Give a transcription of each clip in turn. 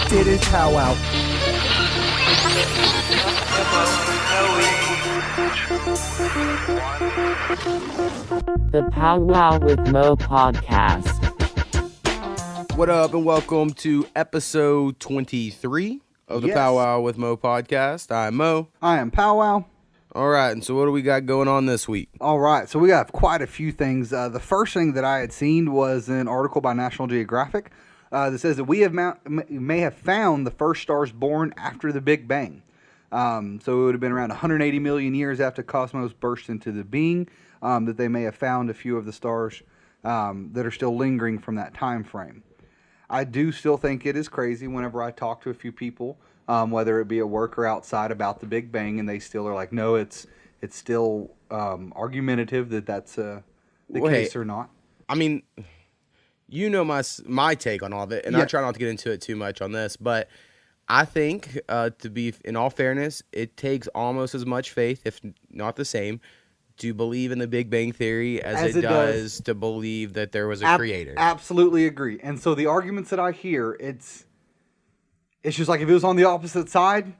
It is Powwow. The Powwow with Mo podcast. What up, and welcome to episode 23 of the Powwow with Mo podcast. I'm Mo. I am Powwow. All right, and so what do we got going on this week? All right, so we got quite a few things. The first thing that I had seen was an article by National Geographic that says that we may have found the first stars born after the Big Bang. So it would have been around 180 million years after cosmos burst into the being that they may have found a few of the stars that are still lingering from that time frame. I do still think it is crazy whenever I talk to a few people, whether it be at work or outside, about the Big Bang, and they still are like, no, it's still argumentative that that's the case or not. I mean, you know my take on all of it, and I try not to get into it too much on this, but I think, to be in all fairness, it takes almost as much faith, if not the same, to believe in the Big Bang Theory as it does to believe that there was a creator. Absolutely agree. And so the arguments that I hear, it's just like if it was on the opposite side.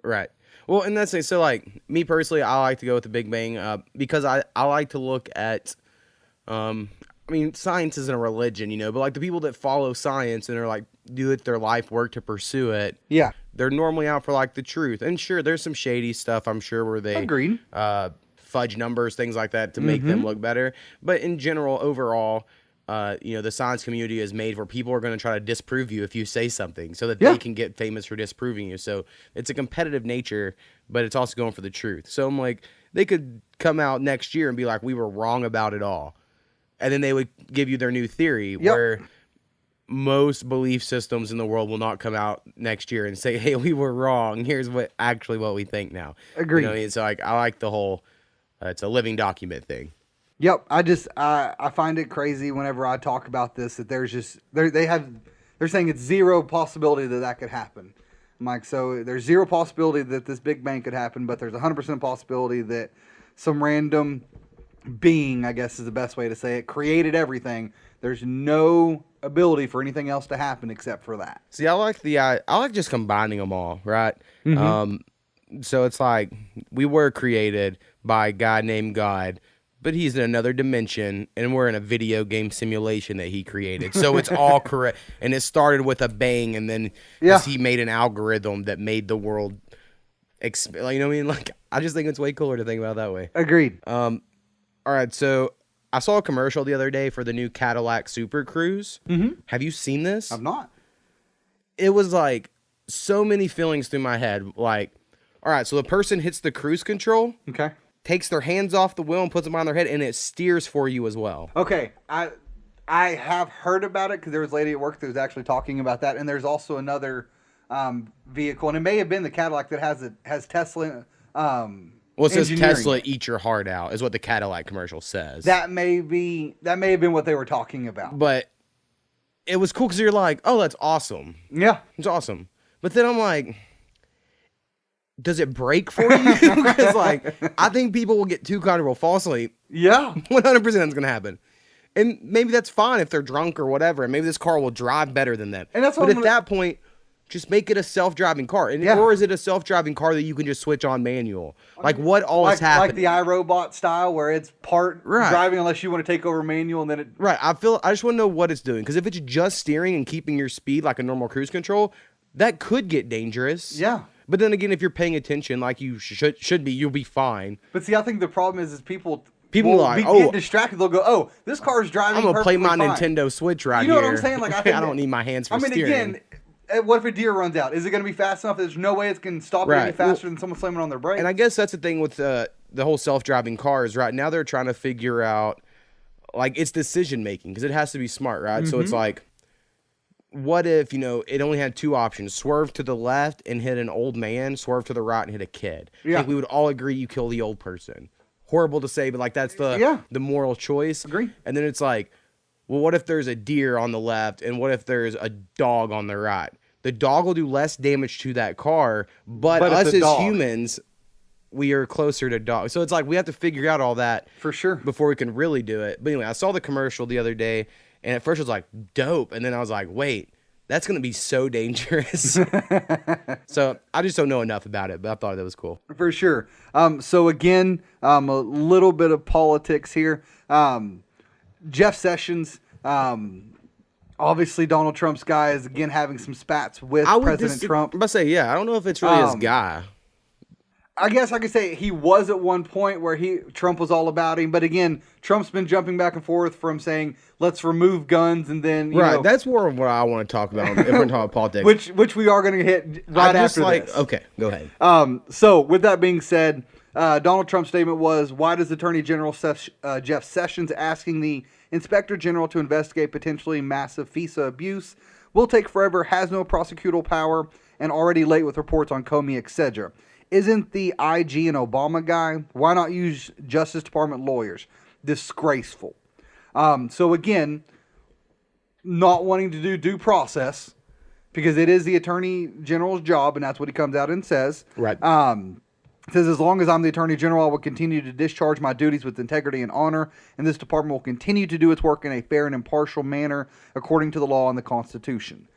Right. Well, and that's it. So, like, me personally, I like to go with the Big Bang because I like to look at, I mean, science isn't a religion, you know, but like the people that follow science and are like, do it their life work to pursue it. Yeah. They're normally out for like the truth. And sure, there's some shady stuff, I'm sure, where they agreed. Fudge numbers, things like that to make them look better. But in general, overall, you know, the science community is made where people are going to try to disprove you if you say something so that they can get famous for disproving you. So it's a competitive nature, but it's also going for the truth. So I'm like, they could come out next year and be like, we were wrong about it all. And then they would give you their new theory where most belief systems in the world will not come out next year and say, hey, we were wrong. Here's what we think now. Agreed. You know, it's like, I like the whole, it's a living document thing. Yep. I find it crazy whenever I talk about this, that there's just, they're saying it's zero possibility that could happen. I'm like, so there's zero possibility that this Big Bang could happen, but there's 100% possibility that some random being, I guess is the best way to say it, created everything. There's no ability for anything else to happen except for that. See, I like just combining them all, right? So it's like we were created by a guy named God, but he's in another dimension, and we're in a video game simulation that he created. So it's all correct, and it started with a bang, and then he made an algorithm that made the world. You know what I mean? Like, I just think it's way cooler to think about it that way. Agreed. All right, so I saw a commercial the other day for the new Cadillac Super Cruise. Have you seen this? I've not. It was like so many feelings through my head. Like, all right, so the person hits the cruise control. Okay. Takes their hands off the wheel and puts them on their head, and it steers for you as well. Okay, I have heard about it because there was a lady at work that was actually talking about that, and there's also another vehicle, and it may have been the Cadillac that has Tesla. Well, it says Tesla eat your heart out is what the Cadillac commercial says. That may have been what they were talking about. But it was cool because you're like, oh, that's awesome. Yeah, it's awesome. But then I'm like, does it break for you? Because like, I think people will get too comfortable, fall asleep. Yeah, 100% that's gonna happen. And maybe that's fine if they're drunk or whatever. And maybe this car will drive better than them. And that's what but at that point, just make it a self-driving car. Or is it a self-driving car that you can just switch on manual? Like, what all is happening? Like the iRobot style, where it's part driving unless you want to take over manual, and then it... Right. I just want to know what it's doing. Because if it's just steering and keeping your speed like a normal cruise control, that could get dangerous. Yeah. But then again, if you're paying attention like you should be, you'll be fine. But see, I think the problem is people will like, get distracted. They'll go, oh, this car is driving I'm going to play my fine. Nintendo Switch right here. You know what I'm saying? Like, I don't need my hands for steering. Again, what if a deer runs out? Is it going to be fast enough? There's no way it's going to stop it any faster than someone slamming on their brakes. And I guess that's the thing with the whole self-driving cars, right? Now they're trying to figure out, like, it's decision-making because it has to be smart, right? So it's like, what if, you know, it only had two options, swerve to the left and hit an old man, swerve to the right and hit a kid. I think we would all agree you kill the old person. Horrible to say, but like that's the moral choice. Agree. And then it's like, well, what if there's a deer on the left and what if there's a dog on the right? The dog will do less damage to that car, but us as humans, we are closer to dogs. So it's like we have to figure out all that for sure before we can really do it. But anyway, I saw the commercial the other day, and at first it was like dope, and then I was like, wait, That's going to be so dangerous. So I just don't know enough about it, but I thought that was cool. For sure. So again, a little bit of politics here. Jeff Sessions, obviously Donald Trump's guy, is again having some spats with President Trump. I'm about to say, yeah, I don't know if it's really his guy. I guess I could say he was at one point where Trump was all about him, but again, Trump's been jumping back and forth from saying let's remove guns, and then you know, that's more of what I want to talk about if we're talking about politics. which we are going to hit right after this. Okay, go ahead. So with that being said, Donald Trump's statement was, "Why does Attorney General Jeff Sessions asking the Inspector General to investigate potentially massive FISA abuse will take forever, has no prosecutorial power, and already late with reports on Comey, etc. Isn't the IG an Obama guy? Why not use Justice Department lawyers? Disgraceful." So again, not wanting to do due process because it is the Attorney General's job, and that's what he comes out and says. Right. Says, as long as I'm the Attorney General, I will continue to discharge my duties with integrity and honor, and this department will continue to do its work in a fair and impartial manner according to the law and the Constitution.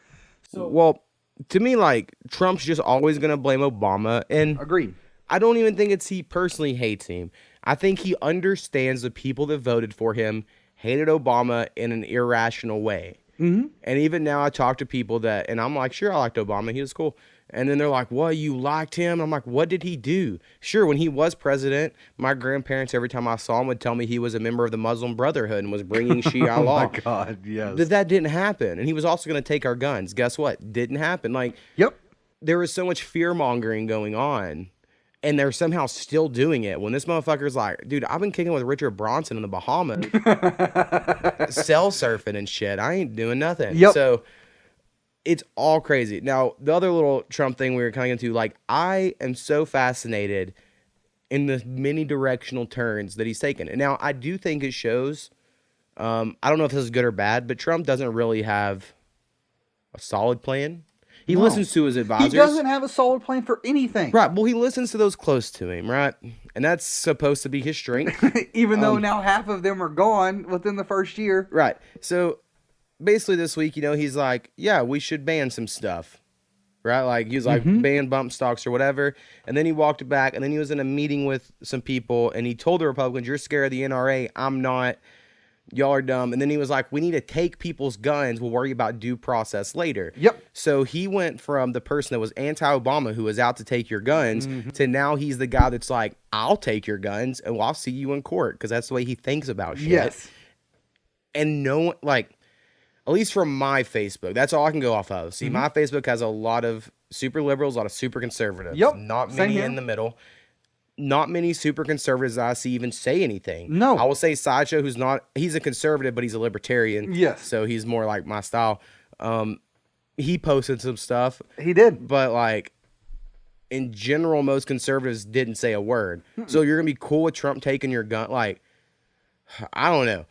So, well, to me, like, Trump's just always going to blame Obama, and agreed. I don't even think he personally hates him. I think he understands the people that voted for him hated Obama in an irrational way. Mm-hmm. And even now I talk to people that, and I'm like, sure, I liked Obama. He was cool. And then they're like, well, you liked him? I'm like, what did he do? Sure, when he was president, my grandparents, every time I saw him, would tell me he was a member of the Muslim Brotherhood and was bringing Shia law. Oh, my God, yes. That didn't happen. And he was also going to take our guns. Guess what? Didn't happen. Like, yep. There was so much fear-mongering going on, and they're somehow still doing it. When this motherfucker's like, dude, I've been kicking with Richard Bronson in the Bahamas, cell surfing and shit. I ain't doing nothing. Yep. So it's all crazy. Now, the other little Trump thing we were kind of into, like, I am so fascinated in the many directional turns that he's taken. And now, I do think it shows, I don't know if this is good or bad, but Trump doesn't really have a solid plan. He listens to his advisors. He doesn't have a solid plan for anything. Right. Well, he listens to those close to him, right? And that's supposed to be his strength. Even though now half of them are gone within the first year. Right. So basically this week, he's like, yeah, we should ban some stuff. Right? Like, he was like, ban bump stocks or whatever. And then he walked back, and then he was in a meeting with some people, and he told the Republicans, you're scared of the NRA. I'm not. Y'all are dumb. And then he was like, we need to take people's guns. We'll worry about due process later. Yep. So he went from the person that was anti-Obama, who was out to take your guns, to now he's the guy that's like, I'll take your guns and I'll see you in court, because that's the way he thinks about shit. Yes. And no one, like, at least from my Facebook, that's all I can go off of. See, my Facebook has a lot of super liberals, a lot of super conservatives. Yep. Not Same many here. in the middle. Not many super conservatives I see even say anything. No. I will say Sideshow, he's a conservative, but he's a libertarian. Yes. So he's more like my style. He posted some stuff. He did. But, like, in general, most conservatives didn't say a word. So you're going to be cool with Trump taking your gun? Like, I don't know.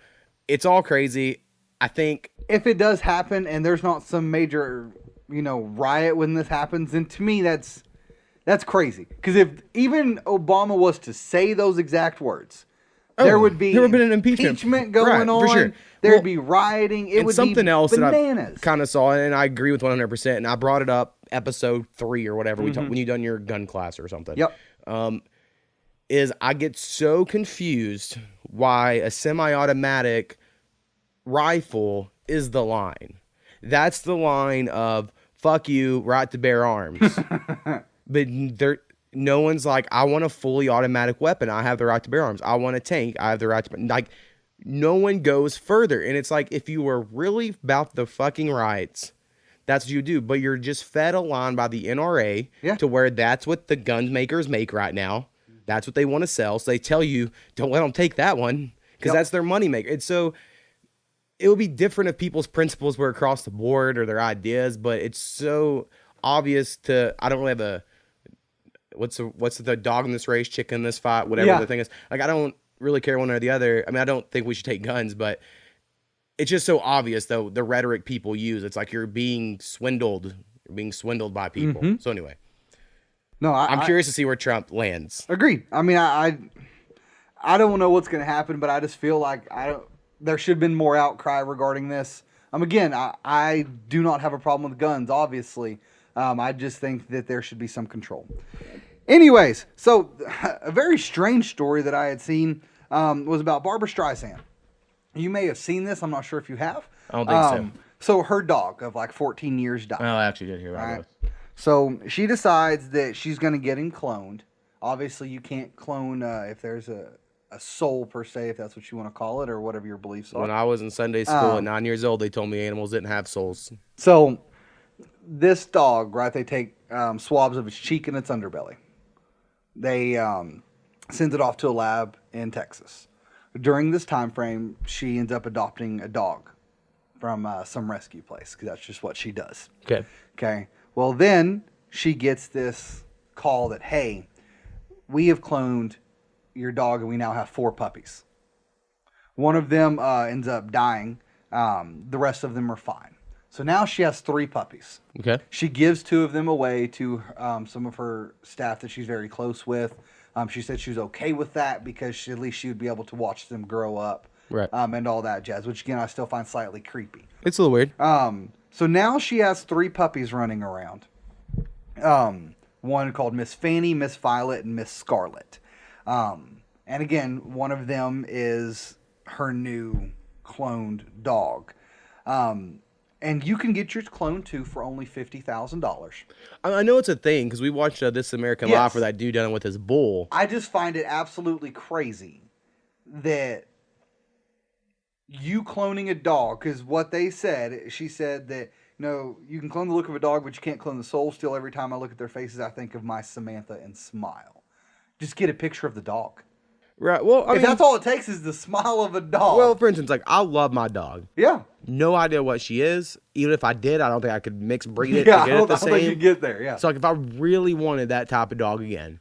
It's all crazy. I think if it does happen and there's not some major, riot when this happens, then to me that's crazy. Because if even Obama was to say those exact words, there would be an impeachment going on. For sure. There'd be rioting. It would something be else bananas. that I kind of saw, and I agree with 100%. And I brought it up episode 3 or whatever we talked when you done your gun class or something. Yep. Is I get so confused why a semi-automatic rifle is the line. That's the line of fuck you, right to bear arms. But no one's like, I want a fully automatic weapon. I have the right to bear arms. I want a tank. I have the right to, like, no one goes further. And it's like, if you were really about the fucking rights, that's what you do. But you're just fed a line by the NRA to where that's what the gun makers make right now. That's what they want to sell. So they tell you, don't let them take that one, because that's their money maker. And so it would be different if people's principles were across the board or their ideas, but it's so obvious I don't really have a, what's the dog in this race, chicken in this fight, whatever the thing is. Like, I don't really care one or the other. I mean, I don't think we should take guns, but it's just so obvious, though, the rhetoric people use. It's like you're being swindled. You're being swindled by people. So anyway. No, I'm curious to see where Trump lands. Agreed. I mean, I don't know what's going to happen, but I just feel like there should have been more outcry regarding this. Again, I do not have a problem with guns, obviously. I just think that there should be some control. Anyways, so a very strange story that I had seen was about Barbara Streisand. You may have seen this. I'm not sure if you have. I don't think so. So her dog of like 14 years died. Oh, I actually did hear about it. So she decides that she's going to get him cloned. Obviously, you can't clone if there's a soul per se, if that's what you want to call it, or whatever your beliefs are. When I was in Sunday school at 9 years old, they told me animals didn't have souls. So this dog, right? They take swabs of its cheek and its underbelly. They send it off to a lab in Texas. During this time frame, she ends up adopting a dog from some rescue place because that's just what she does. Okay. Well, then she gets this call that, hey, we have cloned your dog and we now have 4 puppies. One of them ends up dying. The rest of them are fine. So now she has 3 puppies. Okay. She gives 2 of them away to some of her staff that she's very close with. She said she was okay with that because at least she would be able to watch them grow up. Right. And all that jazz, which again I still find slightly creepy. It's a little weird. So now she has 3 puppies running around. One called Miss Fanny, Miss Violet, and Miss Scarlet. And again, one of them is her new cloned dog. And you can get your clone too for only $50,000. I know it's a thing because we watched This American Life where that dude done it with his bull. I just find it absolutely crazy that you cloning a dog, because what they said, she said that, you can clone the look of a dog, but you can't clone the soul. Still, every time I look at their faces, I think of my Samantha and smile. Just get a picture of the dog. Right. Well, I mean, that's all it takes is the smile of a dog. Well, for instance, like I love my dog. Yeah. No idea what she is. Even if I did, I don't think I could mix breed it Yeah, to get it the same. I don't think you get there. Yeah. So like, if I really wanted that type of dog again,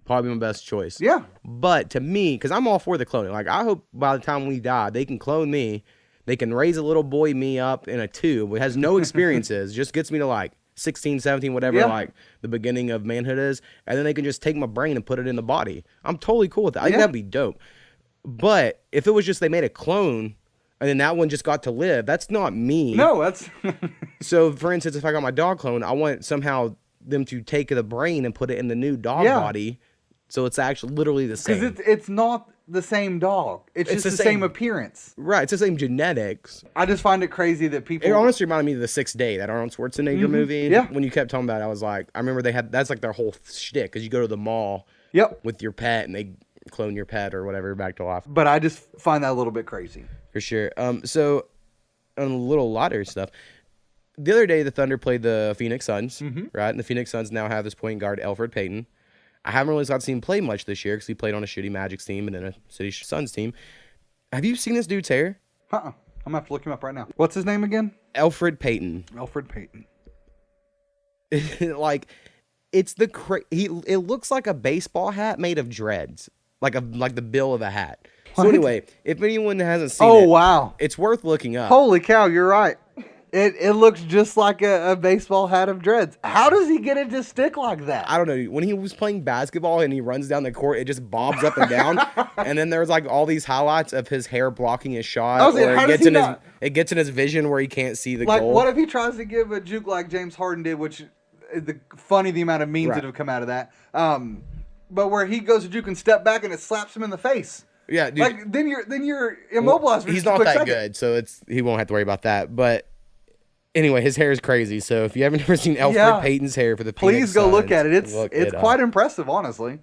probably my best choice. Yeah. But to me, because I'm all for the cloning. Like I hope by the time we die, they can clone me. They can raise a little boy me up in a tube. It has no experiences. Just gets me to like 16, 17, whatever, like the beginning of manhood is. And then they can just take my brain and put it in the body. I'm totally cool with that. I think that'd be dope. But if it was just they made a clone and then that one just got to live, that's not me. No, that's... So, for instance, if I got my dog clone, I want somehow them to take the brain and put it in the new dog body. So it's actually literally the same. Because it's not the same dog. It's just the same appearance. Right. It's the same genetics. I just find it crazy that people... It honestly reminded me of The Sixth Day, that Arnold Schwarzenegger movie. Yeah. When you kept talking about it, I was like, I remember they had... That's like their whole shtick, because you go to the mall with your pet and they clone your pet or whatever back to life. But I just find that a little bit crazy. For sure. So, on a little lighter stuff, the other day the Thunder played the Phoenix Suns, right? And the Phoenix Suns now have this point guard, Alfred Payton. I haven't really got to see him play much this year because he played on a shitty Magic's team and then a City Suns team. Have you seen this dude's hair? I'm going to have to look him up right now. What's his name again? Alfred Payton. Alfred Payton. Like, it's it looks like a baseball hat made of dreads. Like the bill of a hat. So anyway, if anyone hasn't seen it, wow, it's worth looking up. Holy cow, you're right. It looks just like a baseball hat of dreads. How does he get it to stick like that? I don't know. When he was playing basketball and he runs down the court, it just bobs up and down. And then there's like all these highlights of his hair blocking his shot. It gets in his vision where he can't see the goal. Like, what if he tries to give a juke like James Harden did, which the amount of memes that have come out of that. But where he goes to juke and step back and it slaps him in the face. Yeah, dude. Like then you're immobilized. He's not that good, so he won't have to worry about that. But anyway, his hair is crazy. So if you haven't ever seen Alfred Payton's hair for the Phoenix please go Suns, look at it. It's quite impressive, honestly.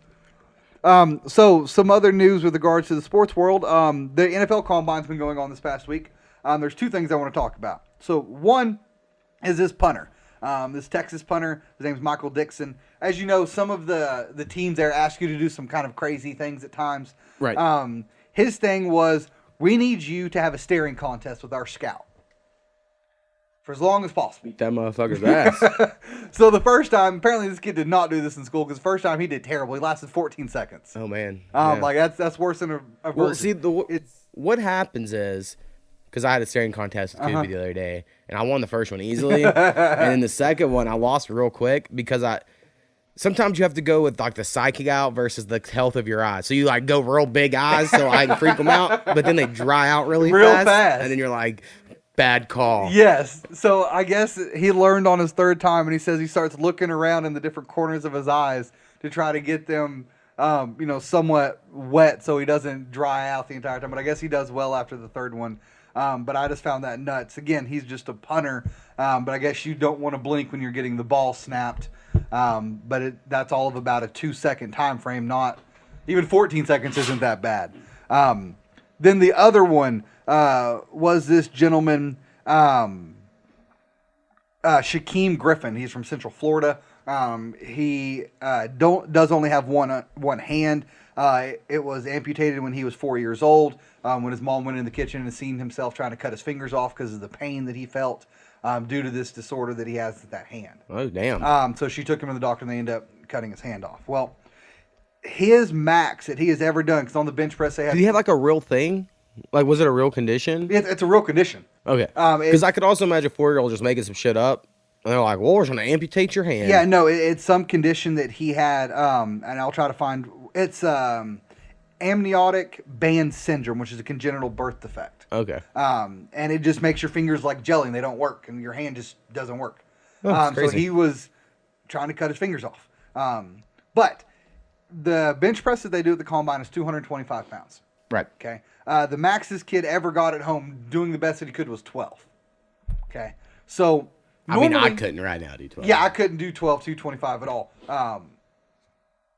So some other news with regards to the sports world. The NFL Combine's been going on this past week. There's 2 things I want to talk about. So one is this punter. This Texas punter, his name's Michael Dixon. As you know, some of the teams there ask you to do some kind of crazy things at times. Right. His thing was, we need you to have a staring contest with our scout for as long as possible. That motherfucker's ass. So the first time, apparently this kid did not do this in school because the first time he did terrible. He lasted 14 seconds. Oh man. Like that's worse than a well, see, what happens is, because I had a staring contest with Kobe the other day, and I won the first one easily, and then the second one I lost real quick because sometimes you have to go with like the psychic out versus the health of your eyes. So you like go real big eyes so I can freak them out, but then they dry out real fast. And then you're like, Bad call. Yes. So I guess he learned on his third time, and he says he starts looking around in the different corners of his eyes to try to get them, somewhat wet so he doesn't dry out the entire time. But I guess he does well after the third one. But I just found that nuts. Again, he's just a punter. But I guess you don't want to blink when you're getting the ball snapped. But that's all of about a 2-second time frame. Not even 14 seconds isn't that bad. Then the other one was this gentleman, Shaquem Griffin. He's from Central Florida. He does only have one hand. It was amputated when he was 4 years old. When his mom went in the kitchen and seen himself trying to cut his fingers off because of the pain that he felt due to this disorder that he has with that hand. Oh, damn. So she took him to the doctor, and they ended up cutting his hand off. Well, his max that he has ever done, because on the bench press they have. Did he have like a real thing? Like, was it a real condition? It's a real condition. Okay. Because I could also imagine a 4-year-old just making some shit up. And they're like, well, we're going to amputate your hand. Yeah, no, it's some condition that he had, and I'll try to find. It's amniotic band syndrome, which is a congenital birth defect. Okay. And it just makes your fingers like jelly, and they don't work, and your hand just doesn't work. Oh, so he was trying to cut his fingers off. But the bench press that they do at the combine is 225 pounds. Right. Okay. The max this kid ever got at home doing the best that he could was 12. Okay. So normally, I couldn't right now do 12. Yeah, I couldn't do 12, 225 at all.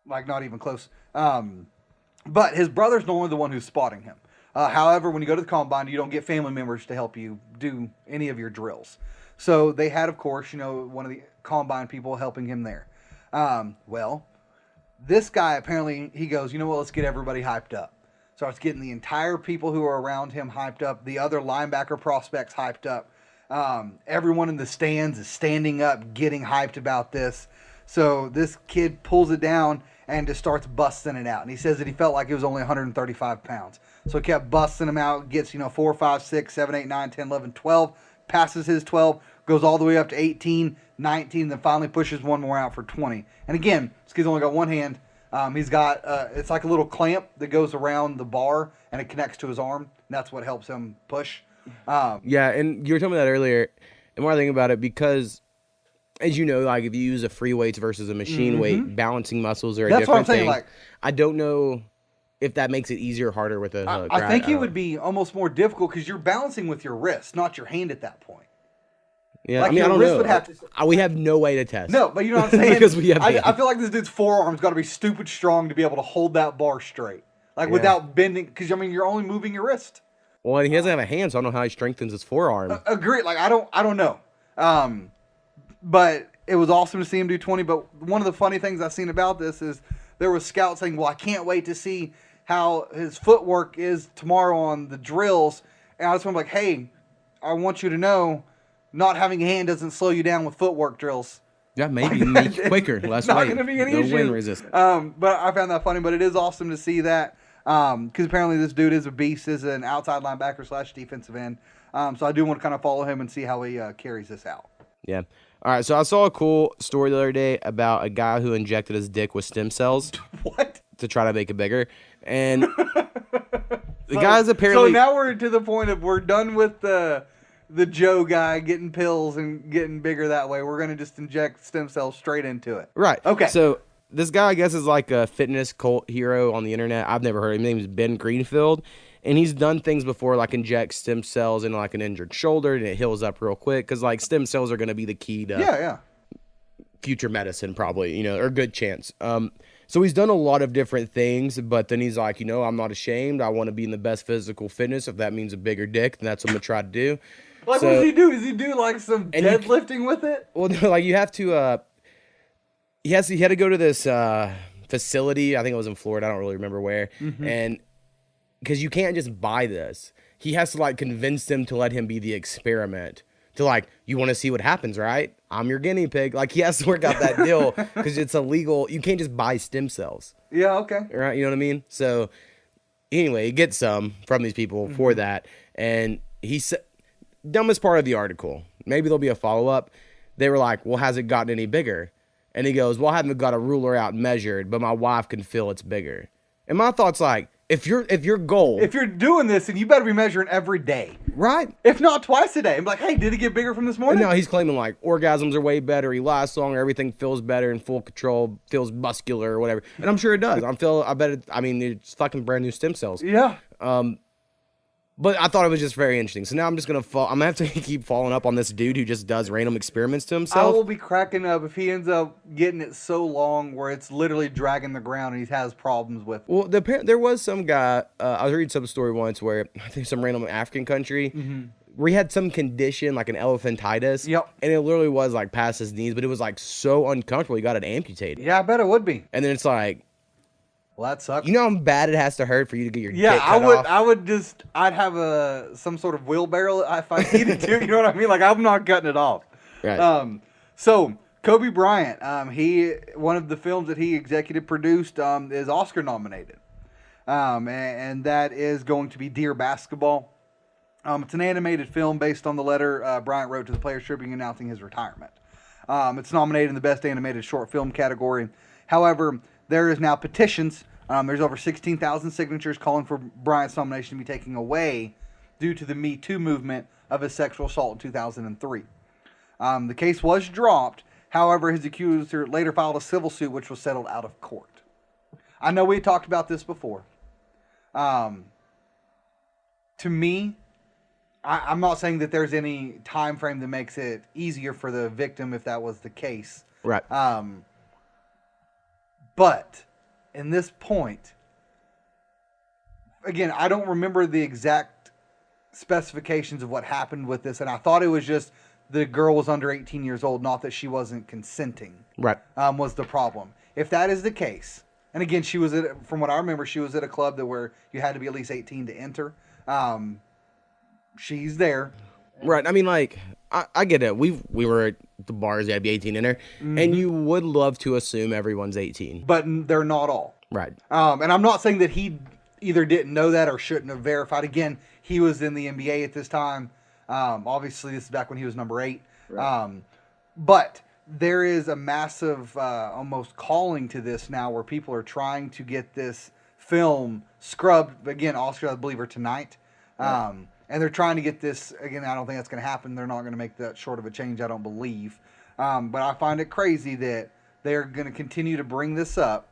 Like not even close. But his brother's normally the one who's spotting him. However, when you go to the combine, you don't get family members to help you do any of your drills. So they had, of course, one of the combine people helping him there. Well, this guy apparently, he goes, you know what, let's get everybody hyped up. Starts getting the entire people who are around him hyped up, the other linebacker prospects hyped up. Everyone in the stands is standing up, getting hyped about this. So this kid pulls it down and just starts busting it out. And he says that he felt like it was only 135 pounds. So he kept busting them out, gets, 4, 5, 6, 7, 8, 9, 10, 11, 12, passes his 12, goes all the way up to 18, 19, then finally pushes one more out for 20. And again, this kid's only got one hand. He's got, it's like a little clamp that goes around the bar and it connects to his arm. And that's what helps him push. Yeah, and you were telling me that earlier. And more I think about it, because as you know, like if you use a free weights versus a machine weight, balancing muscles are a different thing. Like, I don't know if that makes it easier or harder with a hook. I think it would be almost more difficult because you're balancing with your wrist, not your hand at that point. Yeah, like I mean, I don't know. We have no way to test. No, but you know what I'm saying? Because we have I feel like this dude's forearm's got to be stupid strong to be able to hold that bar straight. Like without bending, because I mean, you're only moving your wrist. Well, and he doesn't have a hand, so I don't know how he strengthens his forearm. Agreed. Like I don't know. But it was awesome to see him do 20. But one of the funny things I've seen about this is there was scouts saying, "Well, I can't wait to see how his footwork is tomorrow on the drills." And I just went like, "Hey, I want you to know, not having a hand doesn't slow you down with footwork drills." Yeah, maybe make it quicker, less weight. Not going to be any issue. Wind resistance. But I found that funny. But it is awesome to see that because apparently this dude is a beast, is an outside linebacker / defensive end. So I do want to kind of follow him and see how he carries this out. Yeah. All right. So I saw a cool story the other day about a guy who injected his dick with stem cells. What? To try to make it bigger, and the guy's apparently. So now we're to the point of we're done with the Joe guy getting pills and getting bigger that way. We're going to just inject stem cells straight into it. Right. Okay. So this guy, I guess, is like a fitness cult hero on the internet. I've never heard of him. His name is Ben Greenfield. And he's done things before, like inject stem cells into like an injured shoulder, and it heals up real quick. Because like stem cells are going to be the key to future medicine, probably, or a good chance. So he's done a lot of different things, but then he's like, I'm not ashamed. I want to be in the best physical fitness. If that means a bigger dick, then that's what I'm going to try to do. Like, what does he do? Does he do like some deadlifting with it? Well, no, like you have to. He had to go to this facility. I think it was in Florida. I don't really remember where. And because you can't just buy this, he has to like convince them to let him be the experiment. To like, you want to see what happens, right? I'm your guinea pig. Like he has to work out that deal because it's illegal. You can't just buy stem cells. Yeah. Okay. Right. You know what I mean? So anyway, he gets some from these people for that, and he said. Dumbest part of the article. Maybe there'll be a follow-up. They were like, well, has it gotten any bigger? And he goes, well, I haven't got a ruler out and measured, but my wife can feel it's bigger. And my thought's like, if your goal, if you're doing this, and you better be measuring every day, right? if not twice a day. I'm like, hey, did it get bigger from this morning? And now he's claiming like orgasms are way better, he lasts longer, everything feels better, in full control, feels muscular or whatever. And I'm sure it does. I mean, it's fucking brand new stem cells. Yeah. But I thought it was just very interesting. So now I'm gonna have to keep following up on this dude who just does random experiments to I himself. will be cracking up if he ends up getting it so long where it's literally dragging the ground and he has problems with it. Well, there was some guy, I was reading some story once where I think some random African country where he had some condition like an elephantitis. Yep. And it literally was like past his knees, but it was like so uncomfortable he got it amputated. Yeah, I bet it would be. And then it's like, Well, that sucks. you know how bad it has to hurt for you to get your dick Yeah, cut off? I'd have some sort of wheelbarrow if I needed to. You know what I mean? Like, I'm not cutting it off. Right. So Kobe Bryant, one of the films that he executive produced is Oscar nominated, and that is going to be Dear Basketball. It's an animated film based on the letter Bryant wrote to the Players Tribune announcing his retirement. It's nominated in the Best Animated Short Film category. However, there is now petitions. There's over 16,000 signatures calling for Bryant's nomination to be taken away due to the Me Too movement of his sexual assault in 2003. The case was dropped. However, his accuser later filed a civil suit, which was settled out of court. I know we talked about this before. To me, I'm not saying that there's any time frame that makes it easier for the victim if that was the case. Right. But in this point, again, I don't remember the exact specifications of what happened with this, and I thought it was just the girl was under 18 years old, not that she wasn't consenting. Right. Was the problem. If that is the case, and again, from what I remember, she was at a club where you had to be at least 18 to enter. She's there. Right. I mean, like, I get it. We were at the bars, you had to be 18 in there, and you would love to assume everyone's 18. But they're not all. Right. And I'm not saying that he either didn't know that or shouldn't have verified. Again, he was in the NBA at this time. Obviously, this is back when he was number 8. Right. But there is a massive almost calling to this now where people are trying to get this film scrubbed. Again, Oscar, I believe, are tonight. Right. And they're trying to get this, again, I don't think that's going to happen. They're not going to make that short of a change, I don't believe. But I find it crazy that they're going to continue to bring this up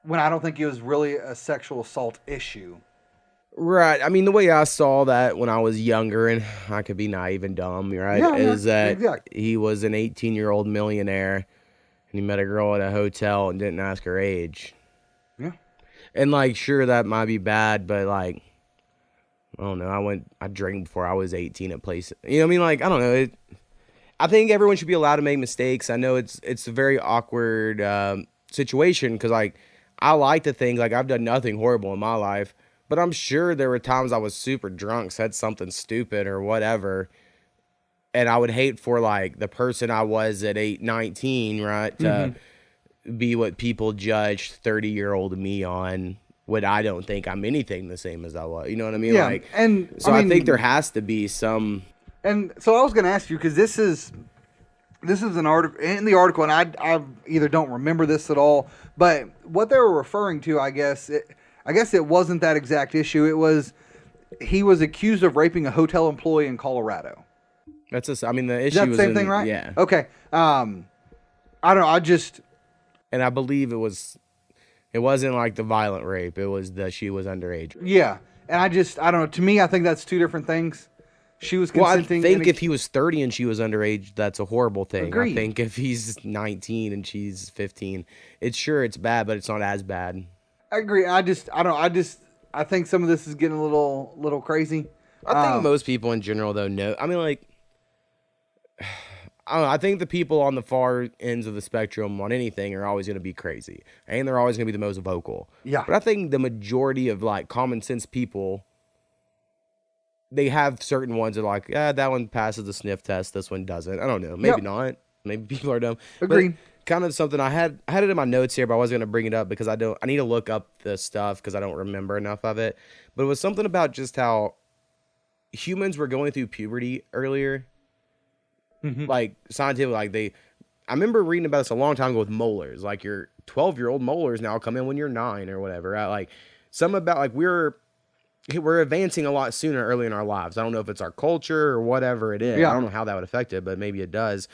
when I don't think it was really a sexual assault issue. Right. I mean, the way I saw that when I was younger, and I could be naive and dumb, right, is that he was an 18-year-old millionaire, and he met a girl at a hotel and didn't ask her age. Yeah. And, like, sure, that might be bad, but, like, I don't know. I drank before I was 18 at places. You know what I mean? Like, I don't know. I think everyone should be allowed to make mistakes. I know it's a very awkward situation because, like, I like to think, like, I've done nothing horrible in my life, but I'm sure there were times I was super drunk, said something stupid or whatever, and I would hate for, like, the person I was at 19, right, to be what people judge 30-year-old me on. When I don't think I'm anything the same as I was. You know what I mean? Yeah, like, and so I think there has to be some. And so I was going to ask you, because this is an article in the article, and I either don't remember this at all, but what they were referring to, I guess it wasn't that exact issue. It was he was accused of raping a hotel employee in Colorado. The issue Is that the was same thing, right? Yeah. Okay. I don't know. And I believe it wasn't like the violent rape. It was that she was underage. Yeah. And I don't know. To me, I think that's two different things. She was consenting. Well, I think if he was 30 and she was underage, that's a horrible thing. Agreed. I think if he's 19 and she's 15, it's bad, but it's not as bad. I agree. I think some of this is getting a little crazy. I think most people in general, though, know. I mean, like, I don't know, I think the people on the far ends of the spectrum on anything are always going to be crazy. And they're always going to be the most vocal. Yeah. But I think the majority of, like, common sense people, they have certain ones that are like, that one passes the sniff test, this one doesn't. I don't know. Maybe not. Maybe people are dumb. Agreed. But kind of something I had it in my notes here, but I wasn't going to bring it up because I need to look up the stuff because I don't remember enough of it. But it was something about just how humans were going through puberty earlier. Like, scientific, like, I remember reading about this a long time ago with molars. Like, your 12-year-old molars now come in when you're 9 or whatever, right? Like, some about like we're advancing a lot sooner early in our lives. I don't know if it's our culture or whatever it is. Yeah. I don't know how that would affect it, but maybe it does.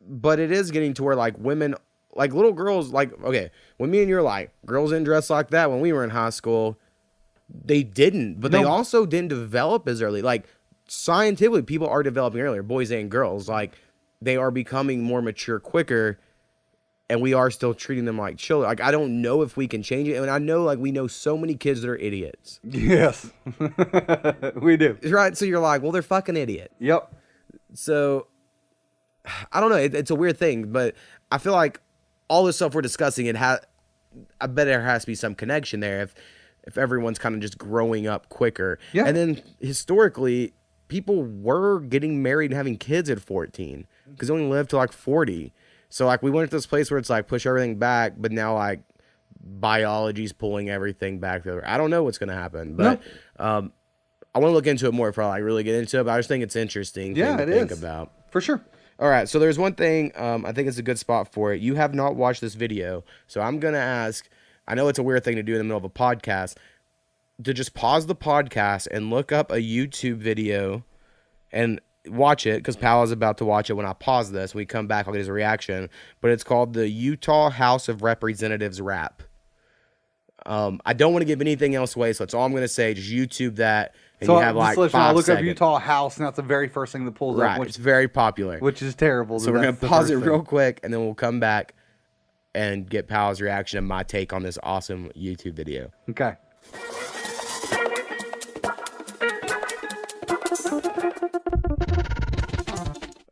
But it is getting to where like women, like little girls, like, okay, when me and you're like, girls didn't dress like that when we were in high school. They didn't, but they also didn't develop as early. Like scientifically, people are developing earlier, boys and girls. Like they are becoming more mature quicker. And we are still treating them like children. Like, I don't know if we can change it. And I know, like, we know so many kids that are idiots. Yes, we do. Right? So you're like, well, they're fucking idiot. Yep. So, I don't know. It's a weird thing. But I feel like all this stuff we're discussing, I bet there has to be some connection there if everyone's kind of just growing up quicker. Yeah. And then, historically, people were getting married and having kids at 14. Because they only lived to, like, 40. So, like, we went to this place where it's, like, push everything back, but now, like, biology's pulling everything back. I don't know what's going to happen, but I want to look into it more before I, like, really get into it, but I just think it's interesting thing to think about. For sure. All right, so there's one thing, I think it's a good spot for it. You have not watched this video, so I'm going to ask, I know it's a weird thing to do in the middle of a podcast, to just pause the podcast and look up a YouTube video and watch it, because Powwow's about to watch it when I pause this. When we come back, I'll get his reaction. But it's called the Utah House of Representatives rap. I don't want to give anything else away, so that's all I'm going to say. Just YouTube that, and So you have like 5 I look seconds. up Utah House, and that's the very first thing that pulls Right, up, it's very popular. which is terrible. So we're going to pause it real quick, and then we'll come back and get Powwow's reaction and my take on this awesome YouTube video. Okay.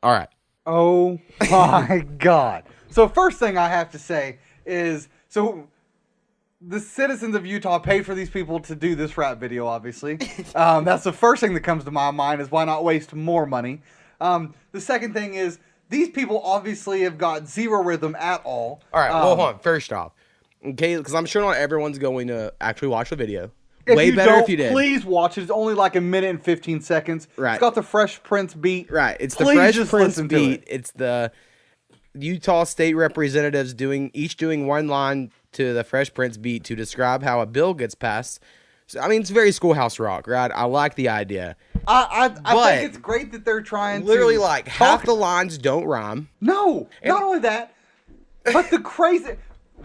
All right. Oh my God. So first thing I have to say is, so the citizens of Utah paid for these people to do this rap video, obviously. That's the first thing that comes to my mind, is why not waste more money? The second thing is, these people obviously have got zero rhythm at all. All right, well, hold on. First off, okay, because I'm sure not everyone's going to actually watch the video. If Way you better don't, if you did. please watch it. It's only like a minute and 15 seconds. Right. It's got the Fresh Prince beat. Right. It's Please the Fresh just Prince listen to beat. it. It's the Utah state representatives each doing one line to the Fresh Prince beat to describe how a bill gets passed. So, I mean, it's very Schoolhouse Rock, right? I like the idea. I But think it's great that they're trying Literally, to like, half the lines don't rhyme. No, And- not only that, but the crazy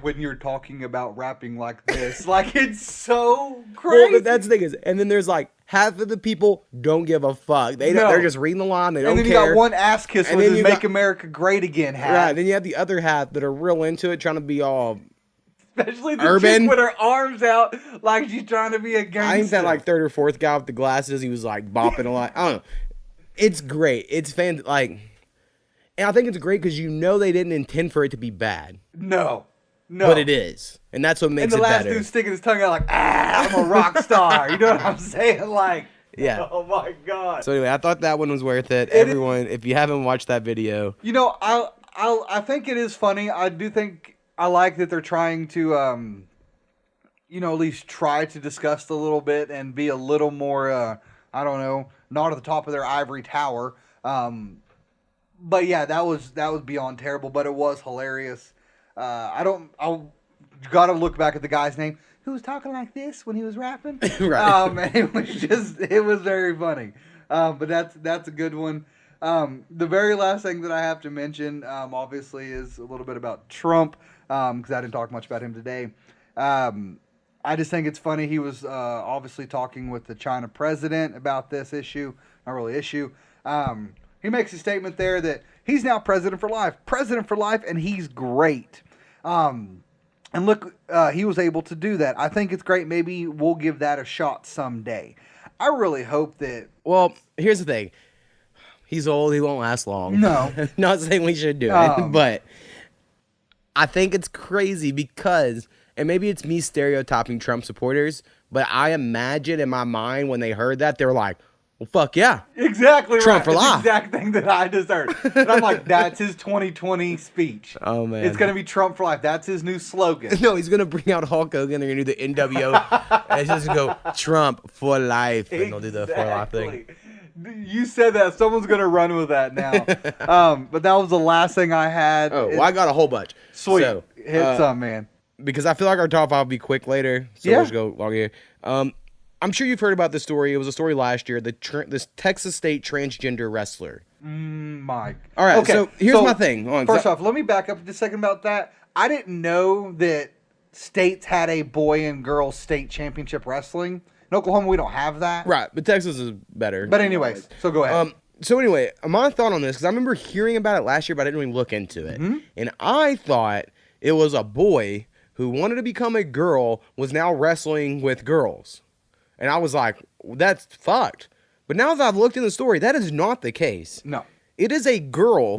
when you're talking about rapping like this, like it's so crazy. Well, but that's the thing is, and then there's like half of the people don't give a fuck. They're just reading the line. They don't and then care. you got one ass kiss And with then his you "Make got- America Great Again" hat. Right. Then you have the other half that are real into it, trying to be all. Especially the Urban. chick with her arms out like she's trying to be a gangster. I think that like third or fourth guy with the glasses, he was like bopping a lot. I don't know. It's great. It's and I think it's great because you know they didn't intend for it to be bad, No. but it is, and that's what And makes the it last better. dude sticking his tongue out like, I'm a rock star. You know what I'm saying? Like, Yeah. oh my God. So anyway, I thought that one was worth it. Everyone, if you haven't watched that video, You know, I think it is funny. I do think I like that they're trying to, at least try to discuss a little bit and be a little more, I don't know, not at the top of their ivory tower. But yeah, that was beyond terrible, but it was hilarious. I gotta look back at the guy's name who was talking like this when he was rapping. Right. And it was very funny. But that's a good one. The very last thing that I have to mention, obviously, is a little bit about Trump, because I didn't talk much about him today. I just think it's funny. He was obviously talking with the China president about this issue. Not really issue. He makes a statement there that he's now president for life, and he's great. And look, he was able to do that. I think it's great. Maybe we'll give that a shot someday. I really hope that. well, here's the thing. He's old. He won't last long. No. Not saying we should do it, but I think it's crazy because, and maybe it's me stereotyping Trump supporters, but I imagine in my mind when they heard that, they were like, well, fuck yeah. Exactly Trump right. for That's life. the exact thing that I just heard. And I'm like, that's his 2020 speech. Oh, man. It's going to be Trump for life. That's his new slogan. No, he's going to bring out Hulk Hogan. They're going to do the NWO. And it's just going to go Trump for life. And they'll do the for life thing. You said that. Someone's going to run with that now. But that was the last thing I had. Oh, well, I got a whole bunch. Sweet. So, Hit some, man. because I feel like our top 5 will be quick later, so Yeah. we'll just go long here. I'm sure you've heard about this story. It was a story last year. This Texas State transgender wrestler. Mike. All right, so here's my thing. Hold on, First off, let me back up just a second about that. I didn't know that states had a boy and girl state championship wrestling. In Oklahoma, we don't have that. Right, but Texas is better. But anyways, so go ahead. So anyway, my thought on this, because I remember hearing about it last year, but I didn't really look into it. And I thought it was a boy who wanted to become a girl, was now wrestling with girls. And I was like, that's fucked. But now that I've looked in the story, that is not the case. No. It is a girl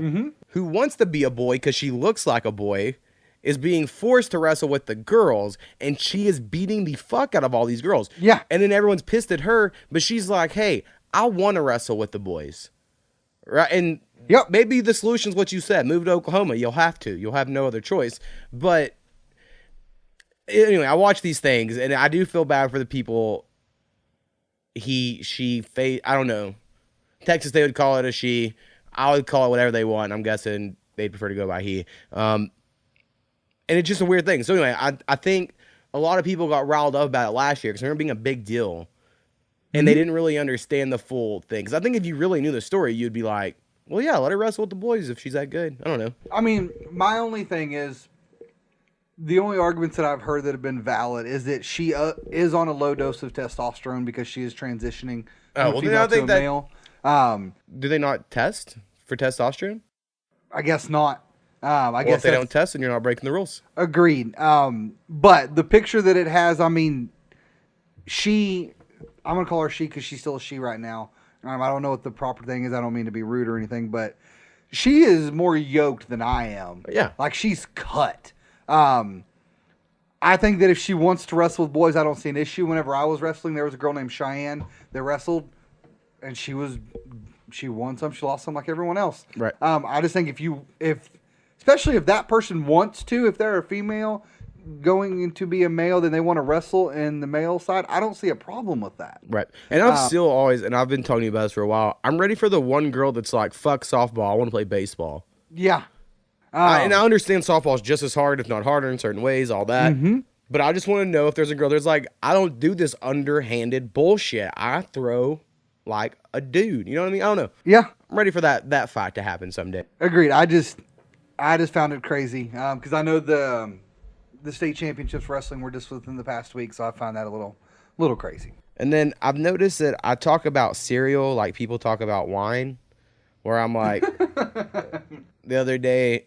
who wants to be a boy because she looks like a boy, is being forced to wrestle with the girls, and she is beating the fuck out of all these girls. Yeah. And then everyone's pissed at her, but she's like, hey, I want to wrestle with the boys. Right? And Yep. maybe the solution is what you said. Move to Oklahoma. You'll have to. You'll have no other choice. But anyway, I watch these things, and I do feel bad for the people I don't know. Texas, they would call it a she. I would call it whatever they want. I'm guessing they'd prefer to go by he. And it's just a weird thing. So anyway, I think a lot of people got riled up about it last year because I remember being a big deal. And they didn't really understand the full thing. Because I think if you really knew the story, you'd be like, well, yeah, let her wrestle with the boys if she's that good. I don't know. I mean, my only thing is, the only arguments that I've heard that have been valid is that she is on a low dose of testosterone because she is transitioning from a female to a male. Do they not test for testosterone? I guess not. I Well, guess if they don't test, then you're not breaking the rules. agreed. But the picture that it has, I mean, I'm going to call her she because she's still a she right now. I don't know what the proper thing is. I don't mean to be rude or anything, but she is more yoked than I am. Yeah. Like, she's cut. I think that if she wants to wrestle with boys, I don't see an issue. Whenever I was wrestling, there was a girl named Cheyenne that wrestled, and she won some, she lost some like everyone else. Right. I just think especially if that person wants to, if they're a female going to be a male, then they want to wrestle in the male side. I don't see a problem with that. Right. And I've still always, and I've been talking to you about this for a while, I'm ready for the one girl that's like, fuck softball, I want to play baseball. Yeah. And I understand softball is just as hard, if not harder in certain ways, all that. But I just want to know if there's a girl that's like, I don't do this underhanded bullshit. I throw like a dude. You know what I mean? I don't know. Yeah. I'm ready for that fight to happen someday. Agreed. I just found it crazy because I know the state championships wrestling were just within the past week, so I found that a little crazy. And then I've noticed that I talk about cereal like people talk about wine, where I'm like, the other day,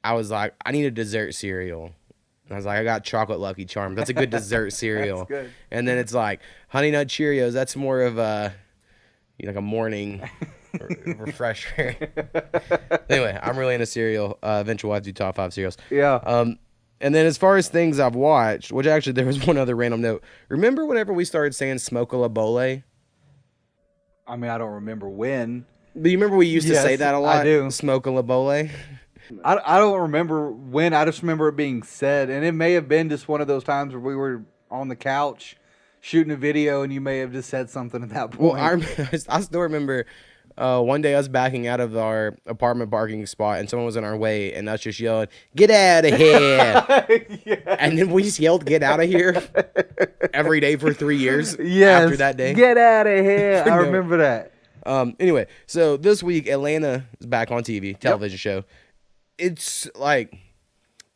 I was like, I need a dessert cereal. And I was like, I got chocolate Lucky Charms. That's a good dessert cereal. That's good. And then it's like Honey Nut Cheerios. That's more of a morning refresher. Anyway, I'm really into cereal. Eventually, we'll have to do top 5 cereals. Yeah. And then as far as things I've watched, which actually there was one other random note. Remember whenever we started saying Smoke a la Bole? I mean, I don't remember when. Do you remember we used to say that a lot? I do. Smoke a la Bole? I don't remember when. I just remember it being said, and it may have been just one of those times where we were on the couch shooting a video, and you may have just said something at that point. Well, I still remember one day us backing out of our apartment parking spot, and someone was in our way, and us just yelling, "Get out of here!" Yeah. And then we just yelled, "Get out of here!" every day for 3 years. Yes. After that day, Get out of here! I No. remember that. Anyway, so this week Atlanta is back on TV, television show. It's like,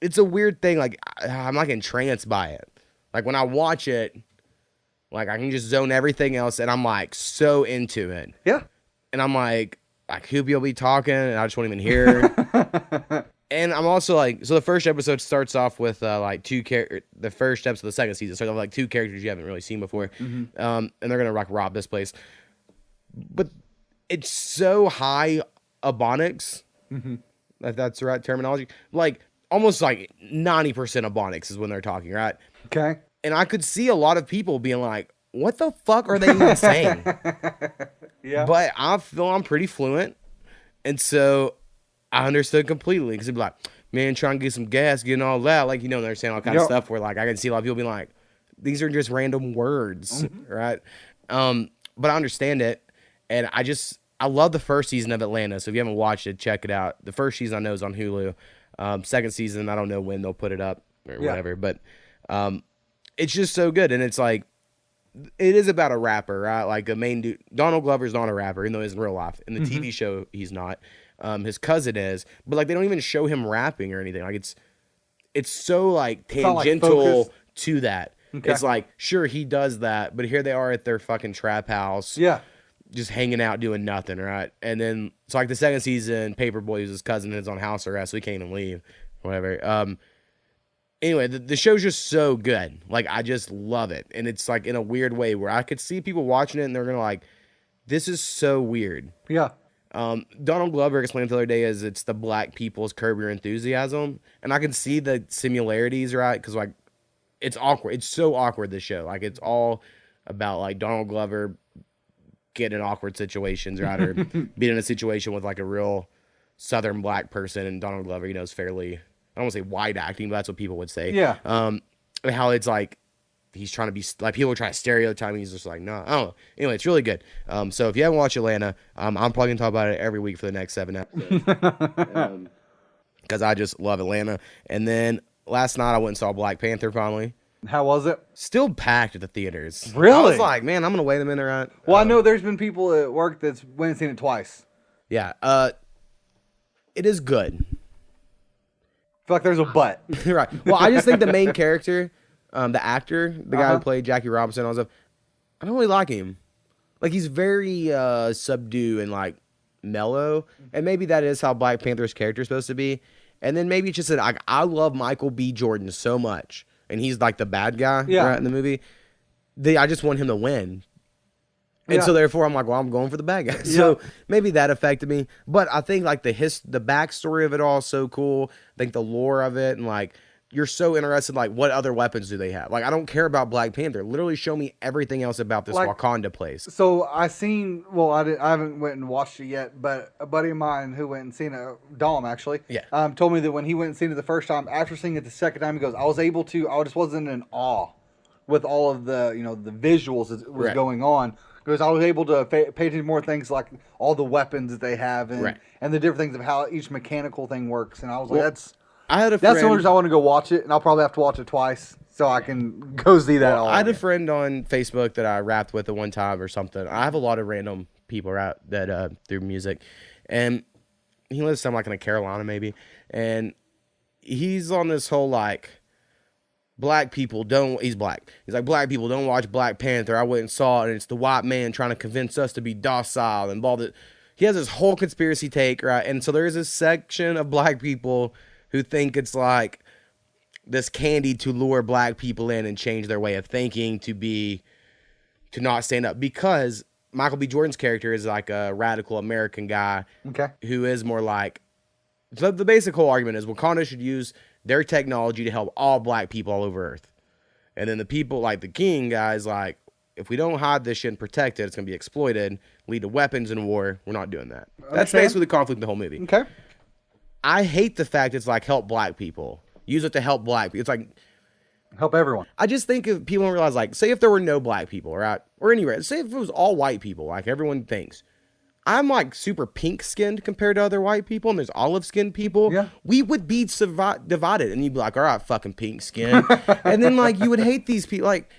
it's a weird thing. Like, I'm like entranced by it. Like when I watch it, like I can just zone everything else, and I'm like so into it. Yeah. And I'm like who will be talking, and I just won't even hear. And I'm also like, so the first episode starts off with like the first episode of the second season starts off with like 2 characters you haven't really seen before, and they're gonna like rob this place. But it's so high ebonics. If that's the right terminology. Like almost like 90% ebonics is when they're talking, right? Okay. And I could see a lot of people being like, what the fuck are they even saying? Yeah. But I feel I'm pretty fluent. And so I understood completely. Because it'd be like, man, trying to get some gas, getting all that. Like, they're saying all kind of stuff where like I can see a lot of people being like, these are just random words, right? But I understand it. And I love the first season of Atlanta. So if you haven't watched it, check it out. The first season I know is on Hulu. Second season, I don't know when they'll put it up. or whatever. But it's just so good, and it's like it is about a rapper, right? Like the main dude, Donald Glover's not a rapper, even though he's in real life. In the TV show, he's not. His cousin is, but like they don't even show him rapping or anything. Like it's so like tangential to that. Okay. It's like, sure, he does that, but here they are at their fucking trap house. Yeah. Just hanging out doing nothing, right? And then it's like the second season, Paperboy, who's his cousin, is on house arrest, so he can't even leave. Whatever. Anyway, the show's just so good. Like, I just love it. And it's like in a weird way where I could see people watching it and they're gonna like, this is so weird. Yeah. Donald Glover explained the other day as it's the black people's Curb Your Enthusiasm. And I can see the similarities, right? Because like it's awkward. It's so awkward, this show. Like it's all about like Donald Glover getting in awkward situations, right? Or being in a situation with like a real Southern black person, and Donald Glover, is fairly, I don't want to say wide acting, but that's what people would say. Yeah. And how it's like he's trying to be like, people are trying to stereotype him. He's just like, no, I don't know. Anyway, it's really good. So if you haven't watched Atlanta, I'm probably gonna talk about it every week for the next 7 episodes. Because I just love Atlanta. And then last night I went and saw Black Panther finally. How was it? Still packed at the theaters. Really? I was like, man, I'm gonna wait a minute, right? Well, I know there's been people at work that's went and seen it twice. Yeah. It is good. I feel like there's a but. Right. Well, I just think the main character, the actor, the guy who played Jackie Robinson, and all that stuff, I don't really like him. Like, he's very subdued and like mellow, and maybe that is how Black Panther's character is supposed to be. And then maybe it's just that I love Michael B. Jordan so much, and he's like the bad guy right, in the movie. I just want him to win. And so therefore I'm like, well, I'm going for the bad guy. So maybe that affected me. But I think like the backstory of it all is so cool. I think the lore of it, and like you're so interested, like what other weapons do they have? Like I don't care about Black Panther. Literally show me everything else about this Wakanda place. So I haven't went and watched it yet, but a buddy of mine who went and seen it, Dom actually, told me that when he went and seen it the first time, after seeing it the second time, he goes, I just wasn't in awe with all of the, the visuals that was going on. Because I was able to pay attention to more things like all the weapons that they have and the different things of how each mechanical thing works. And I was like, that's the only reason I want to go watch it. And I'll probably have to watch it twice so I can go see that all. I had a friend on Facebook that I rapped with at one time or something. I have a lot of random people out that through music. And he lives somewhere like in Carolina maybe. And he's on this whole like, he's black. He's like, black people don't watch Black Panther. I went and saw it, and it's the white man trying to convince us to be docile and all that. He has this whole conspiracy take, right? And so there's this section of black people who think it's like this candy to lure black people in and change their way of thinking to not stand up, because Michael B. Jordan's character is like a radical American guy who is more like, so the basic whole argument is Wakanda should use their technology to help all black people all over Earth. And then the people like the king guys, like, if we don't hide this shit and protect it, it's going to be exploited, lead to weapons and war. We're not doing that. That's basically the conflict in the whole movie. Okay. I hate the fact it's like, help black people. Use it to help black people. It's like, help everyone. I just think if people don't realize, like, say if there were no black people, right? Or anywhere, say if it was all white people, like everyone thinks. I'm like super pink skinned compared to other white people, and there's olive skinned people. Yeah. We would be divided, and you'd be like, all right, fucking pink skin. And then like you would hate these people. Like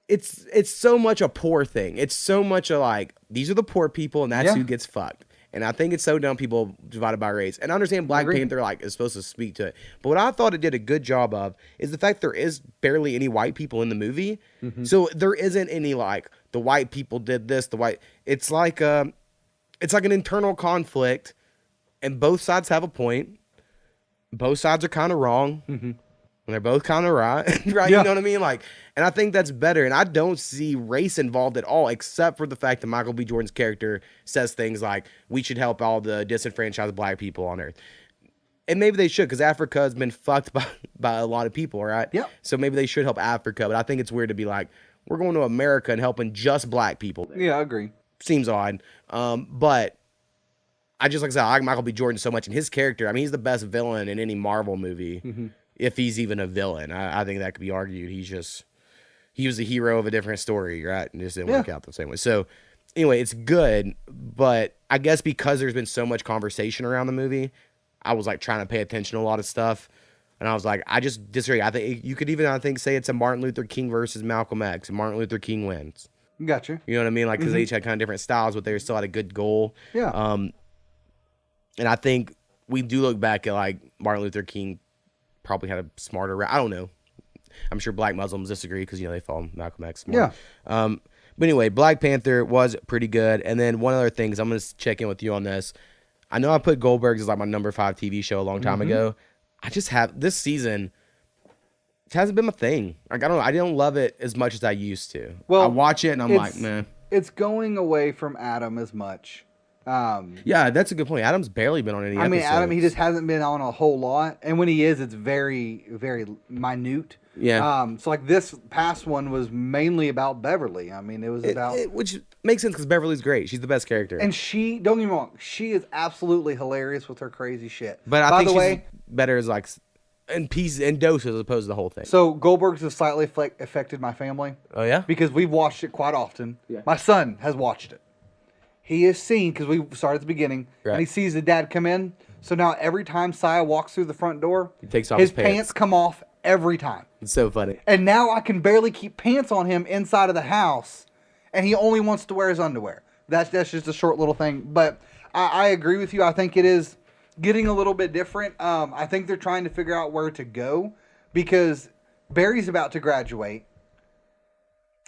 it's so much a poor thing. It's so much a like, these are the poor people, and that's who gets fucked. And I think it's so dumb people divided by race. And I understand Black Panther like is supposed to speak to it. But what I thought it did a good job of is the fact there is barely any white people in the movie. Mm-hmm. So there isn't any like the white people did this, it's like an internal conflict, and both sides have a point. Both sides are kind of wrong. Mm-hmm. And they're both kind of right. Right? Yeah. You know what I mean? Like, and I think that's better. And I don't see race involved at all, except for the fact that Michael B. Jordan's character says things like, we should help all the disenfranchised black people on Earth. And maybe they should, because Africa has been fucked by a lot of people, right? Yeah. So maybe they should help Africa. But I think it's weird to be like, we're going to America and helping just black people. Yeah, I agree. Seems odd. But I just, like I said, I like Michael B. Jordan so much. And his character, I mean, he's the best villain in any Marvel movie. Mm-hmm. If he's even a villain. I think that could be argued. He was the hero of a different story, right? And just didn't work out the same way. So anyway, it's good, but I guess because there's been so much conversation around the movie, I was like trying to pay attention to a lot of stuff. And I was like, I just disagree. I think you could even, say it's a Martin Luther King versus Malcolm X, and Martin Luther King wins. Gotcha. You know what I mean? Like, because they each had kind of different styles, but they still had a good goal. Yeah. And I think we do look back at, like, Martin Luther King probably had a smarter I don't know. I'm sure black Muslims disagree because, they follow Malcolm X more. Yeah. But anyway, Black Panther was pretty good. And then one other thing is I'm going to check in with you on this. I know I put Goldbergs as, like, my number 5 TV show a long time ago. I just have this season. It hasn't been my thing. Like, I don't know. I don't love it as much as I used to. Well, I watch it and I'm like, man. It's going away from Adam as much. Yeah, that's a good point. Adam's barely been on any I mean, episodes. Adam, he just hasn't been on a whole lot. And when he is, it's very, very minute. Yeah. So, like, this past one was mainly about Beverly. I mean, it was about... which makes sense because Beverly's great. She's the best character. And she, don't get me wrong, she is absolutely hilarious with her crazy shit. But I By think the she's way, better as, like, in pieces and doses as opposed to the whole thing. so Goldberg's has slightly affected my family. Oh, yeah? Because we've watched it quite often. Yeah. My son has watched it. He has seen, because we started at the beginning, Right. and he sees the dad come in. So now every time Saya walks through the front door, He takes off his his pants. come off every time. It's so funny. And now I can barely keep pants on him inside of the house, and he only wants to wear his underwear. That's just a short little thing. But I agree with you. I think it is getting a little bit different. I think they're trying to figure out where to go because Barry's about to graduate.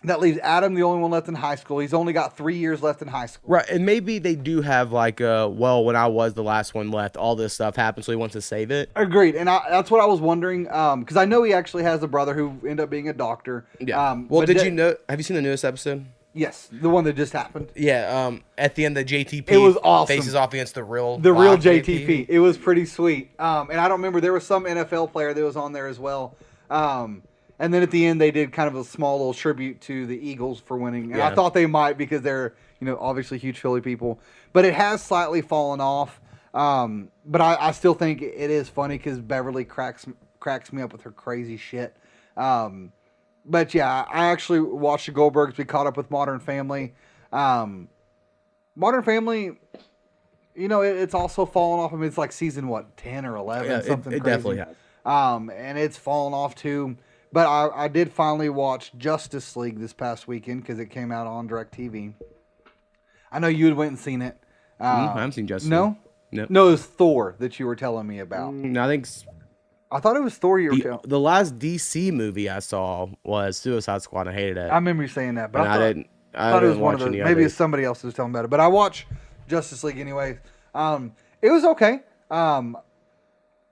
That leaves Adam the only one left in high school. He's only got 3 years left in high school. Right, and maybe they do have, like, when I was the last one left, all this stuff happened, so he wants to save it. Agreed. And that's what I was wondering, because I know he actually has a brother who ended up being a doctor. Yeah. But did you know, have you seen the newest episode? Yes, the one that just happened. Yeah, at the end, the JTP It was awesome. faces off against the real JTP. It was pretty sweet. And I don't remember, there was some NFL player that was on there as well. And then at the end, they did kind of a small little tribute to the Eagles for winning. And I thought they might because they're, obviously huge Philly people. But it has slightly fallen off. But I still think it is funny because Beverly cracks me up with her crazy shit. But yeah, I actually watched the Goldbergs. We caught up with Modern Family. Modern Family, it's also fallen off. I mean, it's like season, 10 or 11? Yeah, something it crazy. definitely has. And it's fallen off too. But I did finally watch Justice League this past weekend because it came out on DirecTV. I know you had went and seen it. I haven't seen Justice No? League. Nope. No, it was Thor that you were telling me about. I think I thought it was Thor you were telling. the last DC movie I saw was Suicide Squad. I hated it. I remember you saying that, but And I thought it was one of those. Maybe it's somebody else who was telling about it. But I watched Justice League anyway. It was okay.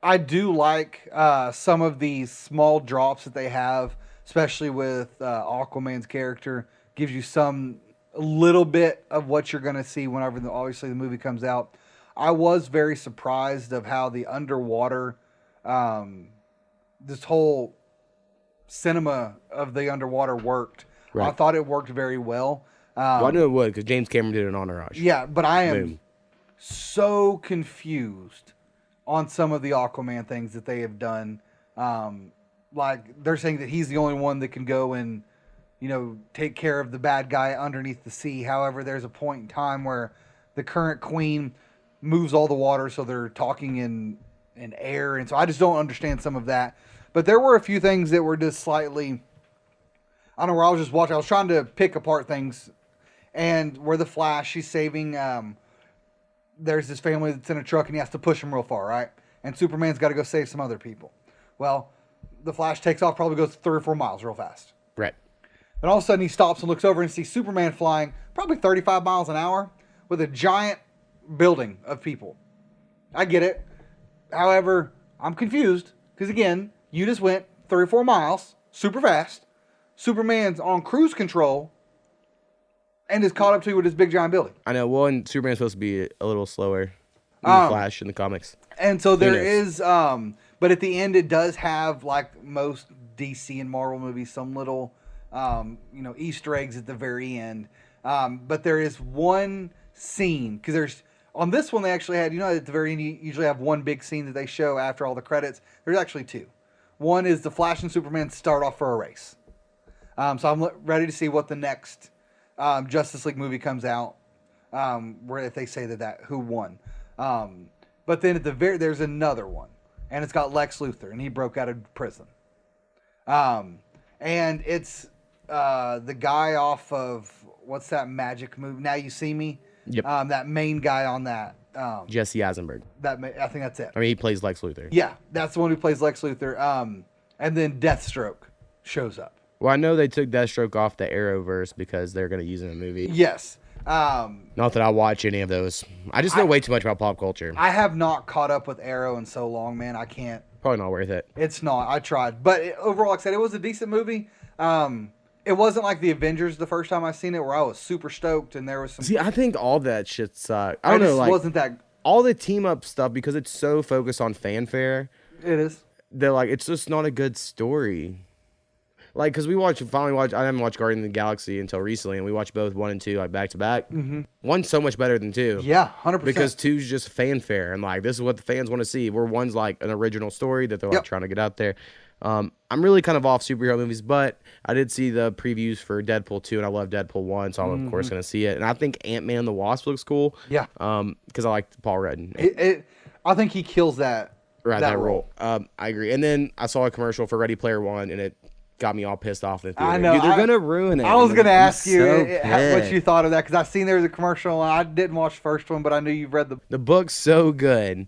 I do like some of these small drops that they have, especially with Aquaman's character. Gives you a little bit of what you're going to see whenever, obviously, the movie comes out. I was very surprised of how the underwater, this whole cinema of the underwater worked. Right. I thought it worked very well. Well, I knew it would because James Cameron did an Entourage. Yeah, but I am Boom. so confused on some of the Aquaman things that they have done. Like, they're saying that he's the only one that can go and, take care of the bad guy underneath the sea. However, there's a point in time where the current queen moves all the water, so they're talking in air. And so I just don't understand some of that. But there were a few things that were just slightly... I don't know where I was just watching. I was trying to pick apart things. And where the Flash, she's saving... there's this family that's in a truck and he has to push them real far, right? And Superman's got to go save some other people. Well, the Flash takes off, probably goes 3 or 4 miles real fast. Right. Then all of a sudden he stops and looks over and sees Superman flying probably 35 miles an hour with a giant building of people. I get it. However, I'm confused because, again, you just went 3 or 4 miles super fast. Superman's on cruise control and is caught up to you with this big giant building. I know. Well, and Superman's supposed to be a little slower than Flash in the comics. And so there is, but at the end it does have, like most DC and Marvel movies, some little, Easter eggs at the very end. But there is one scene, because there's, on this one they actually had, at the very end you usually have one big scene that they show after all the credits. There's actually 2. One is the Flash and Superman start off for a race. So I'm ready to see what the next Justice League movie comes out, where if they say that who won. But then at the there's another one and it's got Lex Luthor, and he broke out of prison. And it's the guy off of what's that magic movie? Now You See Me. Yep. That main guy on that. Jesse Eisenberg. I think that's it. I mean, he plays Lex Luthor. Yeah, that's the one who plays Lex Luthor. And then Deathstroke shows up. Well, I know they took Deathstroke off the Arrowverse because they're going to use it in a movie. Yes. Not that I watch any of those. I just know way too much about pop culture. I have not caught up with Arrow in so long, man. I can't. Probably not worth it. It's not. I tried. But overall, like I said, it was a decent movie. It wasn't like The Avengers the first time I seen it where I was super stoked and there was some... See, I think all that shit sucked. I don't know, like... wasn't that... All the team-up stuff, because it's so focused on fanfare... It is. They're like, it's just not a good story. Like, because finally watched... I haven't watched Guardians of the Galaxy until recently, and we watched both 1 and 2, like, back-to-back. Mm-hmm. One's so much better than 2. Yeah, 100%. Because 2's just fanfare, and, like, this is what the fans want to see. Where 1's, like, an original story that they're, like, trying to get out there. I'm really kind of off superhero movies, but I did see the previews for Deadpool 2, and I love Deadpool 1, so I'm, of course, going to see it. And I think Ant-Man and the Wasp looks cool. Yeah. Because I like Paul Rudd. I think he kills that role. I agree. And then I saw a commercial for Ready Player One, and it got me all pissed off in the theater. I know. Dude, they're going to ruin it. I was going to ask you so what you thought of that, because I seen there was a commercial, and I didn't watch the first one, but I knew you've read the book's so good.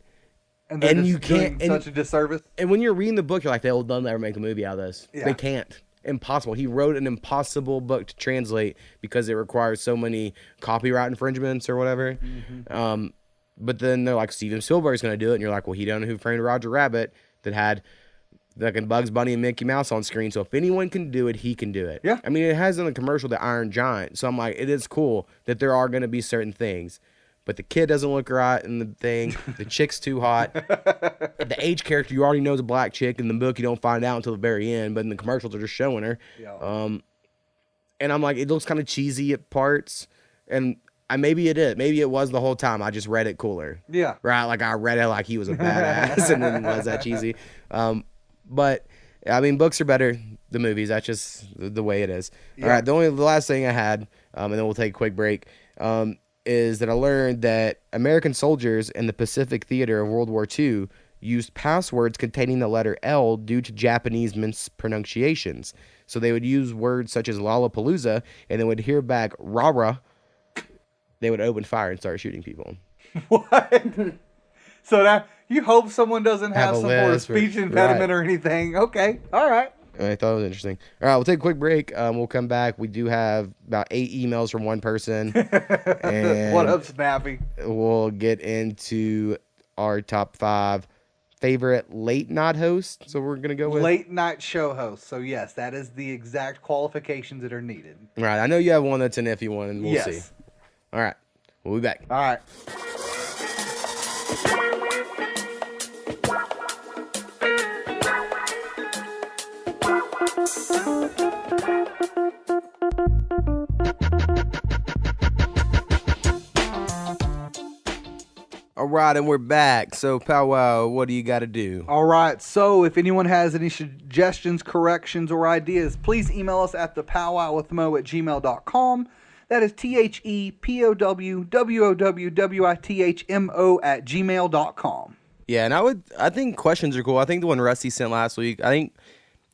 And you can't such a disservice. And when you're reading the book, you're like, they'll never make a movie out of this. Yeah. They can't. Impossible. He wrote an impossible book to translate because it requires so many copyright infringements or whatever. Mm-hmm. But then they're like, Steven Spielberg's going to do it, and you're like, well, he done Who Framed Roger Rabbit that had fucking Bugs Bunny and Mickey Mouse on screen. So if anyone can do it, he can do it. Yeah. I mean, it has in the commercial the Iron Giant. So I'm like, it is cool that there are going to be certain things. But the kid doesn't look right in the thing. The chick's too hot. The age character, you already know is a black chick. In the book, you don't find out until the very end. But in the commercials, they're just showing her. Yeah. And I'm like, it looks kind of cheesy at parts. And maybe it is. Maybe it was the whole time. I just read it cooler. Yeah. Right? Like, I read it like he was a badass. And then it was that cheesy. But, I mean, books are better than movies. That's just the way it is. Yeah. All right. The last thing I had, and then we'll take a quick break, is that I learned that American soldiers in the Pacific Theater of World War II used passwords containing the letter L due to Japanese mispronunciations. So they would use words such as Lollapalooza, and they would hear back "rah-rah." They would open fire and start shooting people. What? So that you hope someone doesn't have some sort of speech impediment or anything. Okay, all right. I thought it was interesting. All right, we'll take a quick break. We'll come back. We do have about 8 emails from one person. And what up, Snappy? We'll get into our top 5 favorite late night hosts. So we're going to go with late night show hosts. So, yes, that is the exact qualifications that are needed. All right, I know you have one that's an iffy one, and we'll see. All right, we'll be back. All right. All right, and we're back. So, Powwow, what do you got to do? All right. So, if anyone has any suggestions, corrections, or ideas, please email us at thepowwowwithmo@gmail.com. That is THEPOWWWITHMO@gmail.com. Yeah, and I think questions are cool. I think the one Rusty sent last week, I think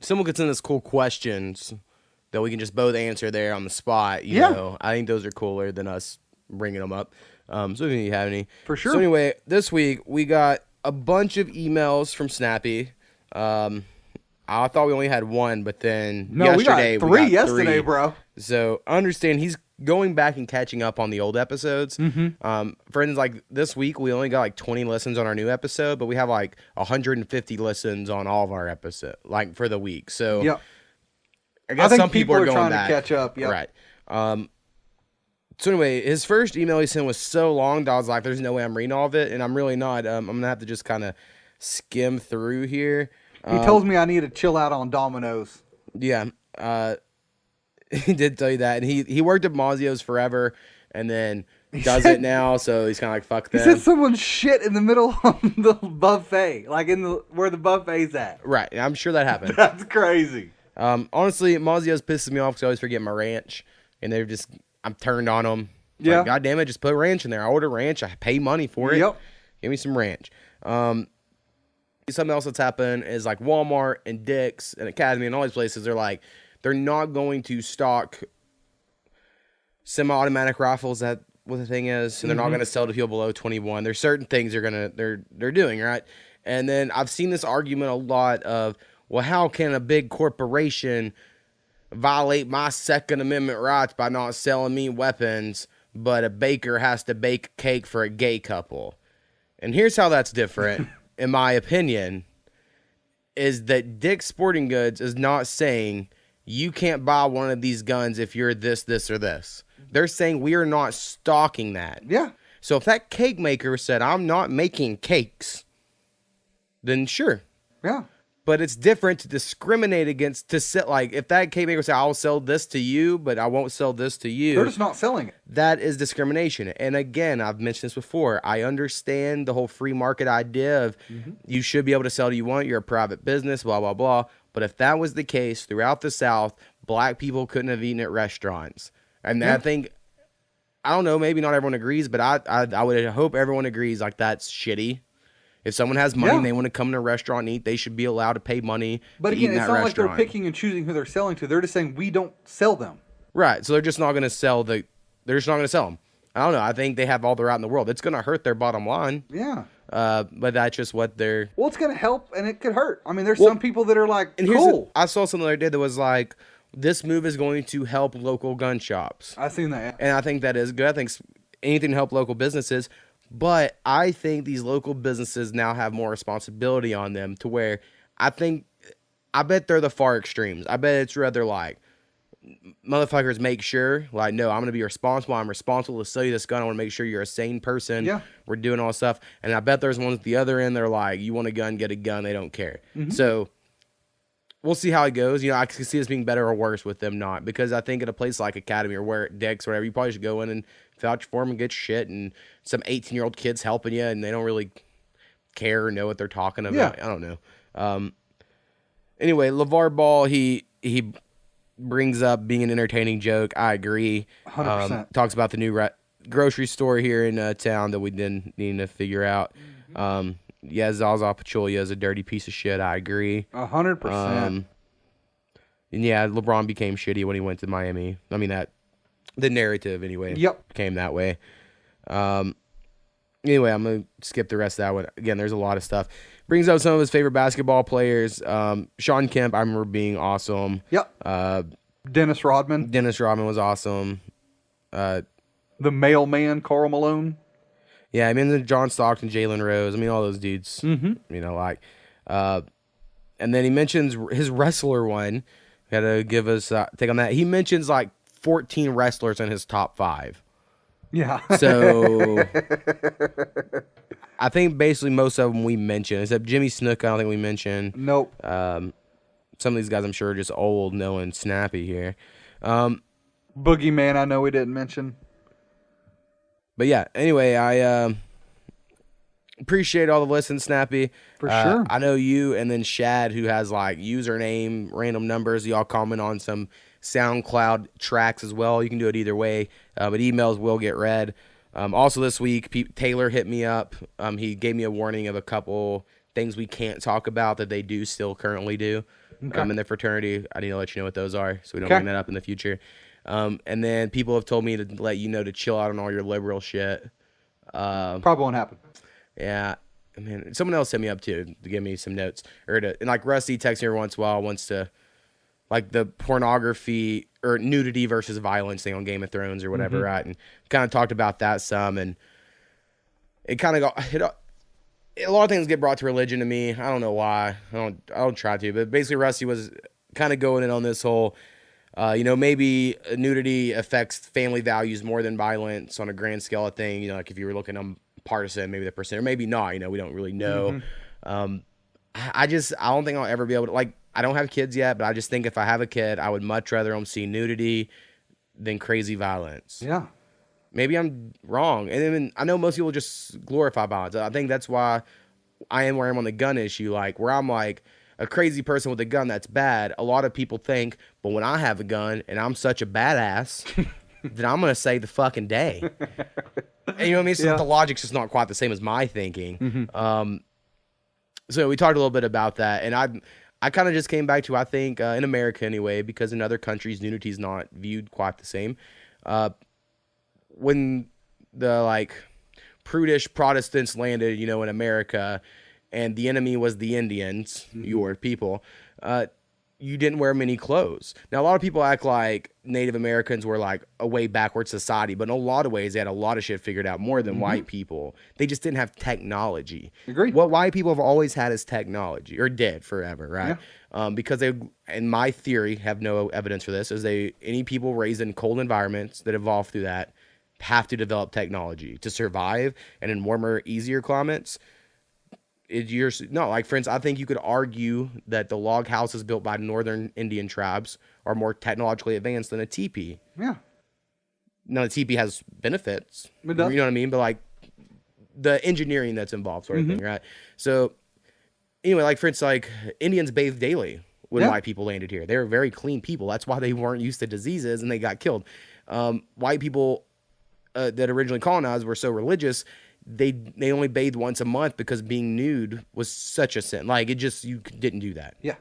someone could send us cool questions that we can just both answer there on the spot. You know, I think those are cooler than us bringing them up. So if you have any. For sure. So anyway, this week we got a bunch of emails from Snappy. I thought we only had one, but then yesterday we got 3 yesterday, bro. So I understand he's going back and catching up on the old episodes. Mm-hmm. For instance, like this week we only got like 20 listens on our new episode, but we have like 150 listens on all of our episodes, like for the week. So yep. I guess some people are going trying back to catch up. Yep. Right. So anyway, his first email he sent was so long that I was like, there's no way I'm reading all of it, and I'm really not. I'm going to have to just kind of skim through here. He told me I need to chill out on Domino's. Yeah. He did tell you that, and he worked at Mazio's forever, and then does it now, so he's kind of like, fuck them. He said someone shit in the middle of the buffet, like where the buffet's at. Right, I'm sure that happened. That's crazy. Honestly, Mazio's pisses me off because I always forget my ranch, and I'm turned on them. Yeah. Like, God damn it, just put ranch in there. I order ranch. I pay money for it. Yep. Give me some ranch. something else that's happened is like Walmart and Dick's and Academy and all these places. They're not going to stock semi-automatic rifles. That what the thing is, and they're not going to sell to people below 21. There's certain things they're doing, right? And then I've seen this argument a lot of, well, how can a big corporation violate my Second Amendment rights by not selling me weapons, but a baker has to bake a cake for a gay couple? And here's how that's different, in my opinion, is that Dick's Sporting Goods is not saying you can't buy one of these guns if you're this, this, or this. They're saying we are not stocking that. Yeah. So if that cake maker said, I'm not making cakes, then sure. Yeah. But it's different to discriminate against, to sell, like, if that cake maker said, I'll sell this to you, but I won't sell this to you. They're just not selling it. That is discrimination. And again, I've mentioned this before. I understand the whole free market idea of you should be able to sell what you want. You're a private business, blah, blah, blah. But if that was the case throughout the South, black people couldn't have eaten at restaurants. And I think, I don't know, maybe not everyone agrees, but I would hope everyone agrees like that's shitty. If someone has money and they want to come to a restaurant and eat, they should be allowed to pay money but to again, eat in it's that not restaurant. like they're picking and choosing who they're selling to. They're just saying we don't sell them. Right. So they're just not going to sell they're just not going to sell them. I don't know. I think they have all the right in the world. It's going to hurt their bottom line. Yeah. But that's just what they're... Well, it's going to help and it could hurt. I mean, there's some people that are like, and cool. I saw something the other day that was like, this move is going to help local gun shops. I've seen that. And I think that is good. I think anything to help local businesses. But I think these local businesses now have more responsibility on them to where I bet they're the far extremes. I bet it's rather like, motherfuckers make sure, like, no, I'm going to be responsible. I'm responsible to sell you this gun. I want to make sure you're a sane person. Yeah. We're doing all this stuff. And I bet there's ones at the other end, they're like, you want a gun, get a gun. They don't care. So we'll see how it goes. You know, I can see this being better or worse with them not. Because I think at a place like Academy or where Dex or whatever, you probably should go in and vouch for them and get shit. And some 18-year-old kids helping you and they don't really care or know what they're talking about. Yeah. I don't know. Anyway, LeVar Ball, he brings up being an entertaining joke. I agree. 100%. Talks about the new grocery store here in town that we didn't need to figure out. Yeah, Zaza Pachulia is a dirty piece of shit. I agree. 100%. And yeah, LeBron became shitty when he went to Miami. I mean, the narrative anyway. Yep. Became that way. Anyway, I'm going to skip the rest of that one. Again, there's a lot of stuff. Brings up some of his favorite basketball players. Sean Kemp, I remember being awesome. Yep. Dennis Rodman. Dennis Rodman was awesome. The mailman, Karl Malone. Yeah, I mean, John Stockton, Jalen Rose. I mean, all those dudes. You know, like. And then he mentions his wrestler one. Got to give us take on that. He mentions like 14 wrestlers in his top 5. Yeah. So I think basically most of them we mentioned, except Jimmy Snuka. I don't think we mentioned. Nope. Some of these guys I'm sure are just old, knowing snappy here. Boogeyman, I know we didn't mention. But yeah, anyway, I appreciate all the listens, Snappy. For sure. I know you and then Shad, who has like username, random numbers. Y'all comment on some SoundCloud tracks as well. You can do it either way, but emails will get read. Also this week, Taylor hit me up. He gave me a warning of a couple things we can't talk about that they do still currently do in their fraternity. I need to let you know what those are so we don't bring that up in the future. And then people have told me to let you know to chill out on all your liberal shit. Probably won't happen. Yeah. I mean, someone else hit me up too to give me some notes. And like Rusty texts me every once in a while, wants to, like the pornography or nudity versus violence thing on Game of Thrones or whatever, right? And kind of talked about that some, and it kind of got a lot of things get brought to religion to me. I don't know why. I don't try to, but basically Rusty was kind of going in on this whole, maybe nudity affects family values more than violence on a grand scale of thing. You know, like if you were looking on partisan, maybe the percent, or maybe not. You know, we don't really know. I don't think I'll ever be able to, like, I don't have kids yet, but I just think if I have a kid, I would much rather them see nudity than crazy violence. Yeah. Maybe I'm wrong. And then I know most people just glorify violence. I think that's why I am where I am on the gun issue. Like, where I'm like, a crazy person with a gun, that's bad. A lot of people think, but when I have a gun and I'm such a badass, then I'm going to save the fucking day. And you know what I mean? So the logic's just not quite the same as my thinking. So we talked a little bit about that, and I kind of just came back to, I think, in America anyway, because in other countries nudity is not viewed quite the same. When the like prudish Protestants landed, in America, and the enemy was the Indians, your people, you didn't wear many clothes. Now, a lot of people act like Native Americans were like a way backward society, but in a lot of ways, they had a lot of shit figured out more than white people. They just didn't have technology. Agreed. What white people have always had is technology, or did forever, right? Yeah. Because they, in my theory, have no evidence for this, is any people raised in cold environments that evolved through that have to develop technology to survive, and in warmer, easier climates. For instance, I think you could argue that the log houses built by northern Indian tribes are more technologically advanced than a teepee. Yeah. Now, the teepee has benefits. It does. You know what I mean? But like the engineering that's involved, sort of thing, right? So anyway, like for instance, like Indians bathed daily when white people landed here. They were very clean people. That's why they weren't used to diseases and they got killed. White people that originally colonized were so religious. They only bathed once a month because being nude was such a sin. Like, you didn't do that. Yeah.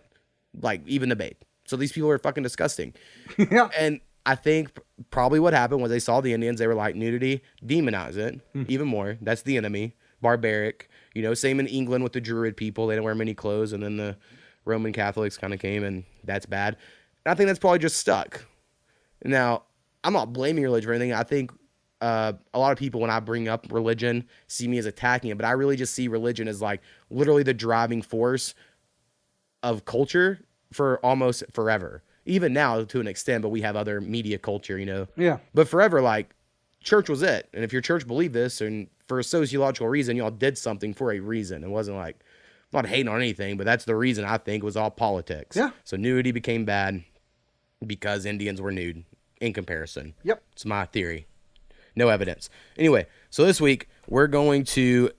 Like, even to bathe. So these people are fucking disgusting. Yeah. And I think probably what happened was they saw the Indians. They were like, nudity, demonize it even more. That's the enemy. Barbaric. Same in England with the Druid people. They didn't wear many clothes. And then the Roman Catholics kind of came, and that's bad. And I think that's probably just stuck. Now, I'm not blaming religion or anything. I think a lot of people, when I bring up religion, see me as attacking it, but I really just see religion as like literally the driving force of culture for almost forever. Even now to an extent, but we have other media culture, Yeah. But forever, like, church was it. And if your church believed this, and for a sociological reason, y'all did something for a reason. It wasn't like, I'm not hating on anything, but that's the reason. I think was all politics. Yeah. So nudity became bad because Indians were nude in comparison. Yep. It's my theory. No evidence. Anyway, so this week we're going to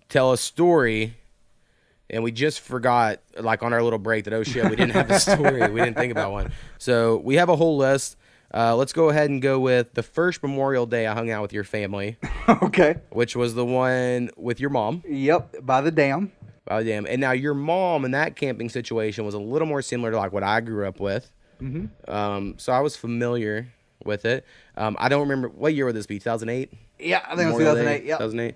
tell a story, and we just forgot, like on our little break, that, oh shit, we didn't have a story. We didn't think about one. So we have a whole list. Let's go ahead and go with the first Memorial Day I hung out with your family. Okay. Which was the one with your mom. Yep, by the dam. By the dam. And now your mom in that camping situation was a little more similar to like what I grew up with. So I was familiar with it. I don't remember, what year would this be? 2008? Yeah, I think it was 2008. Yeah, 2008.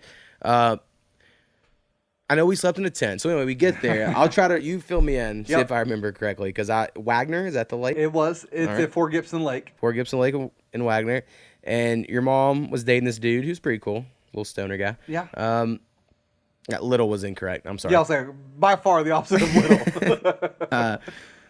I know we slept in a tent. So anyway, we get there. I'll try to, you fill me in, see if I remember correctly. Because Wagner, is that the lake? It was. It's at Fort Gibson Lake. Fort Gibson Lake in Wagner. And your mom was dating this dude who's pretty cool. Little stoner guy. Yeah. Little was incorrect. I'm sorry. Yeah, I'll say by far the opposite of little.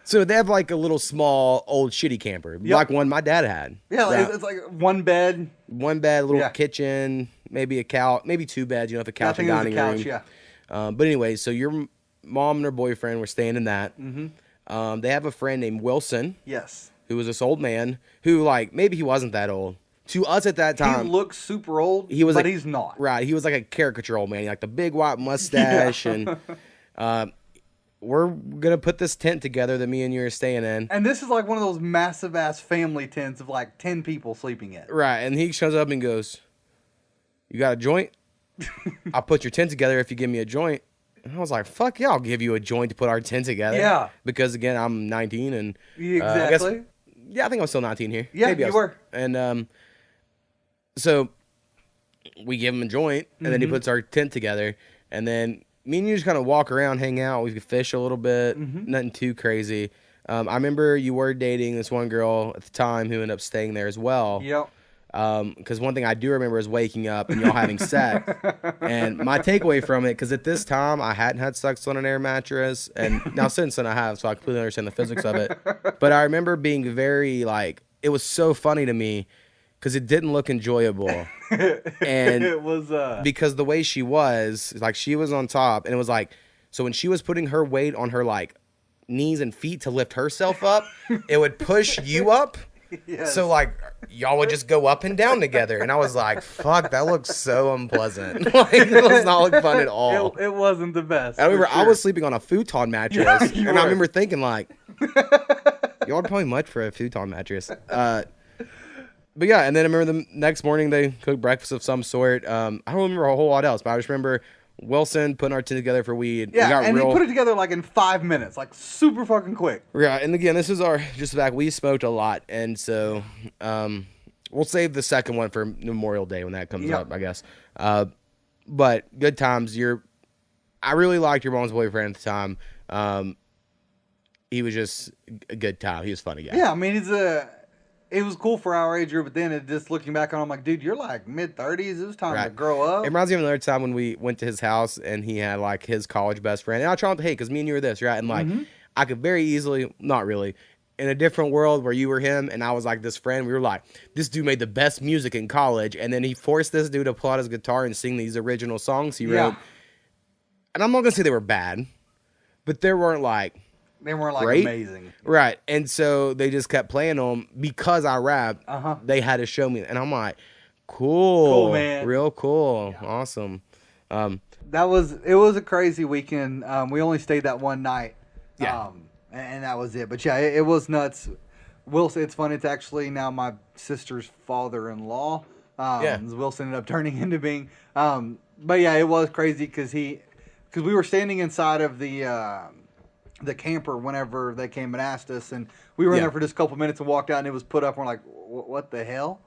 So they have like a little small old shitty camper, like one my dad had. Yeah, it's like one bed. One bed, little kitchen, maybe a couch, maybe two beds, if a couch and dining room. Yeah. But anyway, so your mom and her boyfriend were staying in that. They have a friend named Wilson. Yes. Who was this old man who, like, maybe he wasn't that old. To us at that time, he looked super old, but he's not. Right. He was like a caricature old man, like the big white mustache. And we're going to put this tent together that me and you are staying in. And this is like one of those massive ass family tents of like 10 people sleeping in. Right. And he shows up and goes, "You got a joint? I'll put your tent together if you give me a joint." And I was like, "Fuck yeah, I'll give you a joint to put our tent together." Yeah. Because again, I'm 19 and exactly. I think I'm still 19 here. Yeah, maybe you were. And so we give him a joint, and then he puts our tent together, and then me and you just kind of walk around, hang out. We could fish a little bit, nothing too crazy. I remember you were dating this one girl at the time who ended up staying there as well. Yep. Because one thing I do remember is waking up and y'all having sex. And my takeaway from it, because at this time I hadn't had sex on an air mattress, and now since then I have, so I completely understand the physics of it. But I remember being very, like, it was so funny to me because it didn't look enjoyable. And it was because the way she was, like, she was on top, and it was like, so when she was putting her weight on her like knees and feet to lift herself up, it would push you up. Yes. So like y'all would just go up and down together, and I was like, "Fuck, that looks so unpleasant." Like, it does not look fun at all. It wasn't the best. I remember I was sleeping on a futon mattress, and I remember thinking like, "Y'all are probably much for a futon mattress." But yeah, and then I remember the next morning they cooked breakfast of some sort. I don't remember a whole lot else, but I just remember Wilson putting our team together for weed. Yeah, we got and real, he put it together like in 5 minutes, like super fucking quick. Yeah, and again, this is our just back. We smoked a lot, and so we'll save the second one for Memorial Day when that comes up, I guess. But good times. I really liked your mom's boyfriend at the time. He was just a good time. He was funny guy. Yeah, I mean, it was cool for our age group, but then just looking back on, I'm like, dude, you're like mid-30s. It was time to grow up. It reminds me of another time when we went to his house and he had like his college best friend. And I tried to hate because me and you were this, right? And like, I could very easily, not really, in a different world where you were him and I was like this friend, we were like, this dude made the best music in college. And then he forced this dude to pull out his guitar and sing these original songs he wrote. And I'm not going to say they were bad, but they weren't like great. Amazing. Right. And so they just kept playing them because I rapped. They had to show me. And I'm like, cool, man. Real cool. Yeah. Awesome. It was a crazy weekend. We only stayed that one night. Yeah. And that was it. But yeah, it was nuts. Wilson, it's funny. It's actually now my sister's father-in-law. Wilson ended up turning into being. But yeah, it was crazy because we were standing inside of the camper whenever they came and asked us, and we were in there for just a couple minutes and walked out, and it was put up. And we're like, what the hell?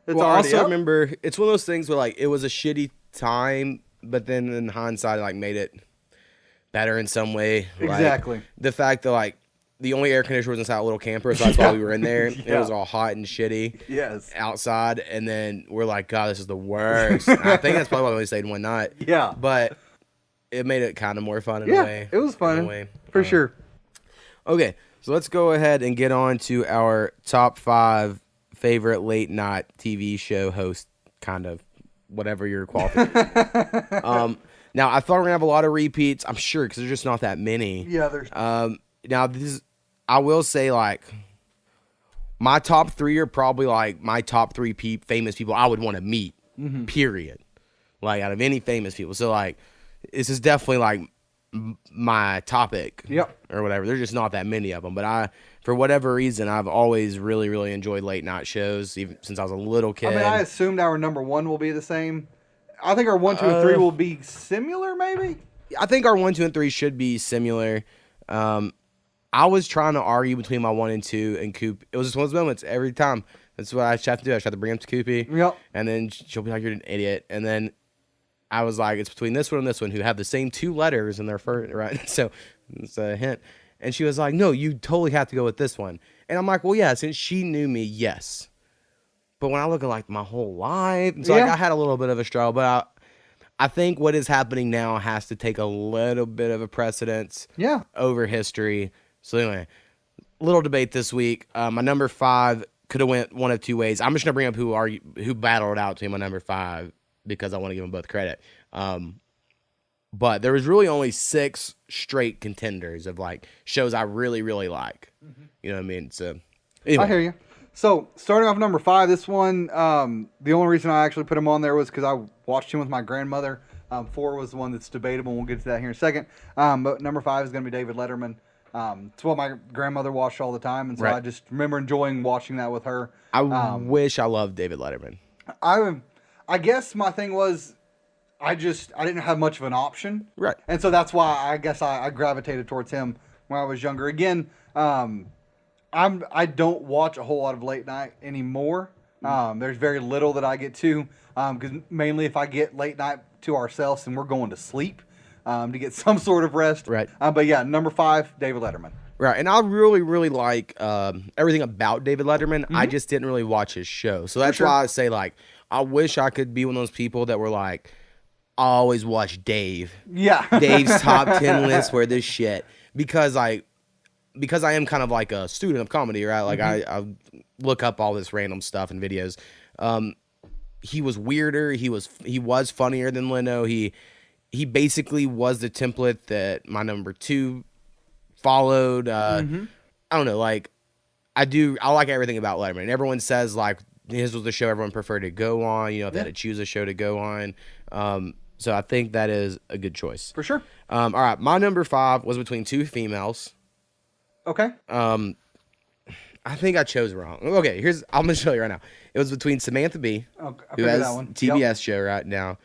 I also remember it's one of those things where like it was a shitty time, but then in hindsight, like made it better in some way. Exactly. Like, the fact that like the only air conditioner was inside a little camper, so that's why we were in there. It was all hot and shitty. Yes. Outside, and then we're like, God, this is the worst. And I think that's probably why we only stayed one night. Yeah. But it made it kind of more fun in a way. It was fun. For sure. Okay, so let's go ahead and get on to our top 5 favorite late night TV show host, kind of whatever your qualification. Now, I thought we are going to have a lot of repeats. I'm sure, because there's just not that many. Yeah, there's... Now, I will say, like, my top 3 are probably, like, my top 3 famous people I would want to meet, period. Like, out of any famous people. So, like, this is definitely, like, my topic. Yep. Or whatever. There's just not that many of them. But for whatever reason, I've always really, really enjoyed late night shows, even since I was a little kid. I mean, I assumed our number 1 will be the same. I think our 1, 2, and 3 will be similar, maybe? I think our 1, 2, and 3 should be similar. I was trying to argue between my 1 and 2 and Coop. It was just one of those moments every time. That's what I have to do. I try to bring him to Coopy. Yep. And then she'll be like, you're an idiot. And then I was like, it's between this one and this one, who have the same 2 letters in their first, right? So it's a hint. And she was like, no, you totally have to go with this one. And I'm like, well, yeah, since she knew me, yes. But when I look at like my whole life, so like, I had a little bit of a struggle, but I think what is happening now has to take a little bit of a precedence over history. So anyway, little debate this week. My number 5 could have went one of 2 ways. I'm just gonna bring up who battled it out to my number 5 because I want to give them both credit. But there was really only 6 straight contenders of like shows I really, really like. You know what I mean? So anyway. I hear you. So starting off number 5, this one, the only reason I actually put him on there was because I watched him with my grandmother. 4 was the one that's debatable. We'll get to that here in a second. But number 5 is going to be David Letterman. It's what my grandmother watched all the time, and so I just remember enjoying watching that with her. I wish I loved David Letterman. I guess my thing was I didn't have much of an option. Right. And so that's why I guess I gravitated towards him when I was younger. Again, I don't watch a whole lot of late night anymore. There's very little that I get to, because mainly if I get late night to ourselves and we're going to sleep to get some sort of rest. Right. But yeah, number 5, David Letterman. Right, and I really, really like everything about David Letterman. I just didn't really watch his show. So that's why I say, like, I wish I could be one of those people that were like, I always watch Dave. Yeah. Dave's top 10 list where this shit. Because I am kind of like a student of comedy, right? Like, I look up all this random stuff and videos. He was weirder. He was funnier than Leno. He basically was the template that my number 2 followed. I don't know, like I like everything about Letterman. And everyone says like his was the show everyone preferred to go on, you know, if they had to choose a show to go on. So I think that is a good choice. For sure. All right, my number 5 was between 2 females. Okay. I think I chose wrong. Okay, I'm gonna show you right now. It was between Samantha Bee, who has a TBS show right now,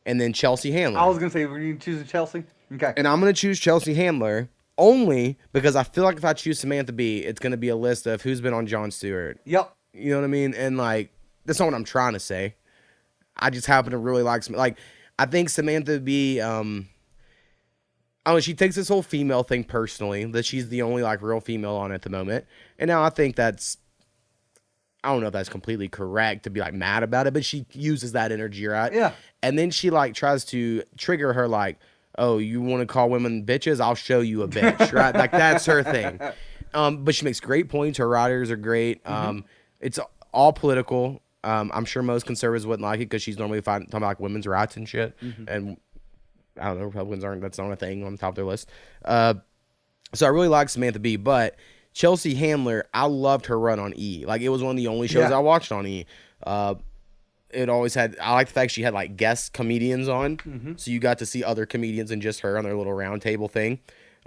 and then Chelsea Handler. I was gonna say, were you choosing Chelsea? Okay. And I'm going to choose Chelsea Handler only because I feel like if I choose Samantha Bee, it's going to be a list of who's been on Jon Stewart. Yep. You know what I mean? And, like, that's not what I'm trying to say. I just happen to really like I think Samantha Bee, I don't know, she takes this whole female thing personally, that she's the only, like, real female on it at the moment. And now I think that's, I don't know if that's completely correct to be, like, mad about it, but she uses that energy, right? Yeah. And then she, like, tries to trigger her, like, oh, you want to call women bitches? I'll show you a bitch, right? Like, that's her thing. But she makes great points. Her writers are great. It's all political. I'm sure most conservatives wouldn't like it because she's normally talking about like women's rights and shit. And I don't know, Republicans aren't. That's not a thing on the top of their list. So I really like Samantha Bee, but Chelsea Handler, I loved her run on E. Like, it was one of the only shows I watched on E. It always had. I like the fact she had like guest comedians on, so you got to see other comedians and just her on their little round table thing.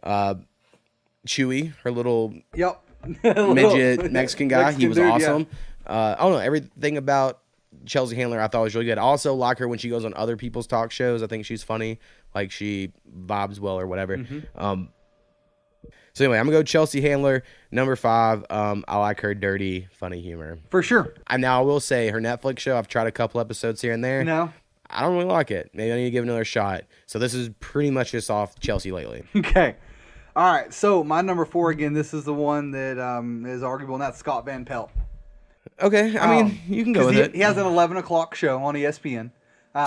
Chewy, her little midget Mexican guy, he was awesome. I don't know, everything about Chelsea Handler I thought was really good. I also like her when she goes on other people's talk shows. I think she's funny, like she vibes well or whatever. So anyway, I'm gonna go Chelsea Handler, number 5. I like her dirty, funny humor For sure. Now I will say her Netflix show, I've tried a couple episodes here and there. No. I don't really like it. Maybe I need to give it another shot. So this is pretty much just off Chelsea lately. Okay. All right. So my number 4 again. This is the one that is arguable, and that's Scott Van Pelt. Okay, I mean, you can go with it. He has an 11 o'clock show on ESPN.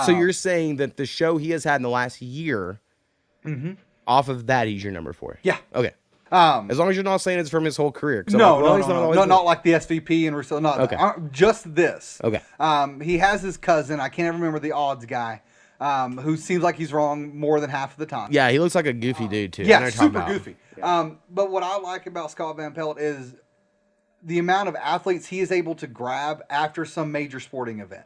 So you're saying that the show he has had in the last year, off of that, he's your number 4? Yeah. Okay. As long as you're not saying it's from his whole career. No, not like the SVP and Rousseau. Not Okay. just this. Okay. He has his cousin. I can't remember the odds guy, who seems like he's wrong more than half of the time. Yeah, he looks like a goofy dude too. Yeah, super goofy. Yeah. But what I like about Scott Van Pelt is the amount of athletes he is able to grab after some major sporting event.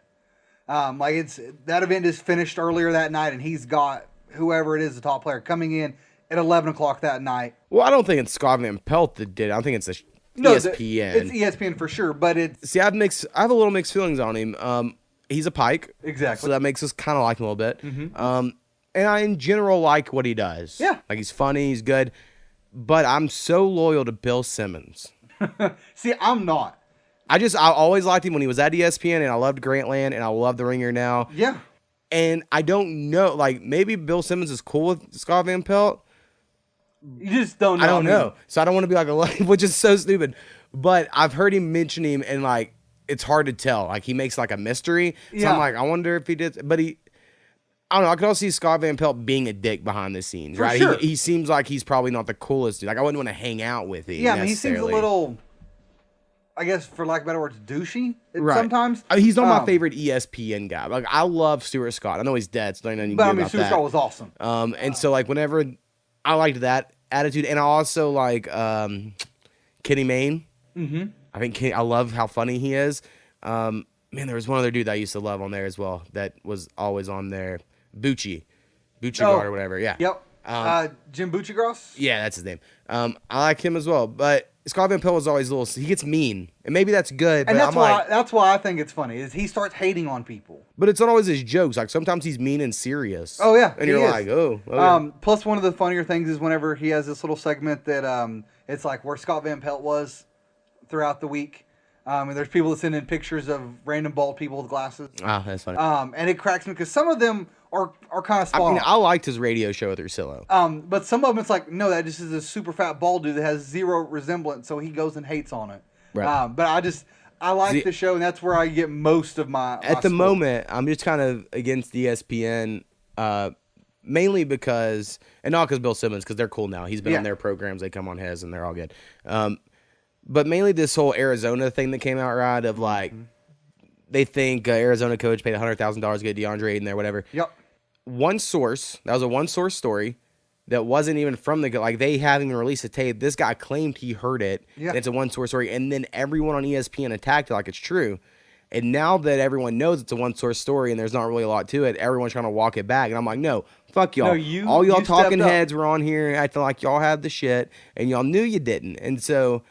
Like that event is finished earlier that night, and he's got whoever it is, the top player, coming in at 11 o'clock that night. Well, I don't think it's Scott Van Pelt that did it. I think it's ESPN. It's ESPN for sure, but it's... See, I have a little mixed feelings on him. He's a Pike. Exactly. So that makes us kind of like him a little bit. And I, in general, like what he does. Yeah. Like, he's funny, he's good. But I'm so loyal to Bill Simmons. See, I'm not. I always liked him when he was at ESPN, and I loved Grantland, and I love The Ringer now. Yeah. And I don't know, like, maybe Bill Simmons is cool with Scott Van Pelt. You just don't know. I don't know. So I don't want to be like, which is so stupid. But I've heard him mention him, and, like, it's hard to tell. Like, he makes, like, a mystery. So I'm like, I wonder if he did. But I don't know. I could also see Scott Van Pelt being a dick behind the scenes, right? Sure. He seems like he's probably not the coolest dude. Like, I wouldn't want to hang out with him. Yeah, I mean, he seems a little, I guess, for lack of better words, douchey sometimes. He's not my favorite ESPN guy. Like, I love Stuart Scott. I know he's dead, so I know you can about Stuart that. Scott was awesome. And so, like, whenever I liked that attitude, and I also like Kenny Mayne. I think I love how funny he is. Man, there was one other dude that I used to love on there as well that was always on there. Bucci or whatever. Yeah. Yep. Jim Buccigross? Yeah, that's his name. I like him as well. But Scott Van Pelt is always a little. He gets mean, and maybe that's good. And but that's why I think it's funny is he starts hating on people. But it's not always his jokes. Like sometimes he's mean and serious. Oh yeah, and you're like, oh. Okay. Plus, one of the funnier things is whenever he has this little segment that it's like where Scott Van Pelt was throughout the week. And there's people that send in pictures of random bald people with glasses. Ah, that's funny. And it cracks me because some of them are kind of spot on. I liked his radio show with Ursillo. But some of them, it's like, no, that just is a super fat bald dude that has zero resemblance, so he goes and hates on it. Right. But I like the show, and that's where I get most of my At the moment, I'm just kind of against ESPN, mainly because, and not because Bill Simmons, because they're cool now. He's been on their programs, they come on his, and they're all good. But mainly this whole Arizona thing that came out, right, of like, they think Arizona coach paid $100,000 to get DeAndre in there, whatever. Yep. One source, that was a one-source story that wasn't even from like, they haven't even released a tape. This guy claimed he heard it. Yeah. And it's a one-source story. And then everyone on ESPN attacked it like it's true. And now that everyone knows it's a one-source story and there's not really a lot to it, everyone's trying to walk it back. And I'm like, no, fuck y'all. No, all y'all talking heads were on here acting like y'all had the shit, and y'all knew you didn't. And so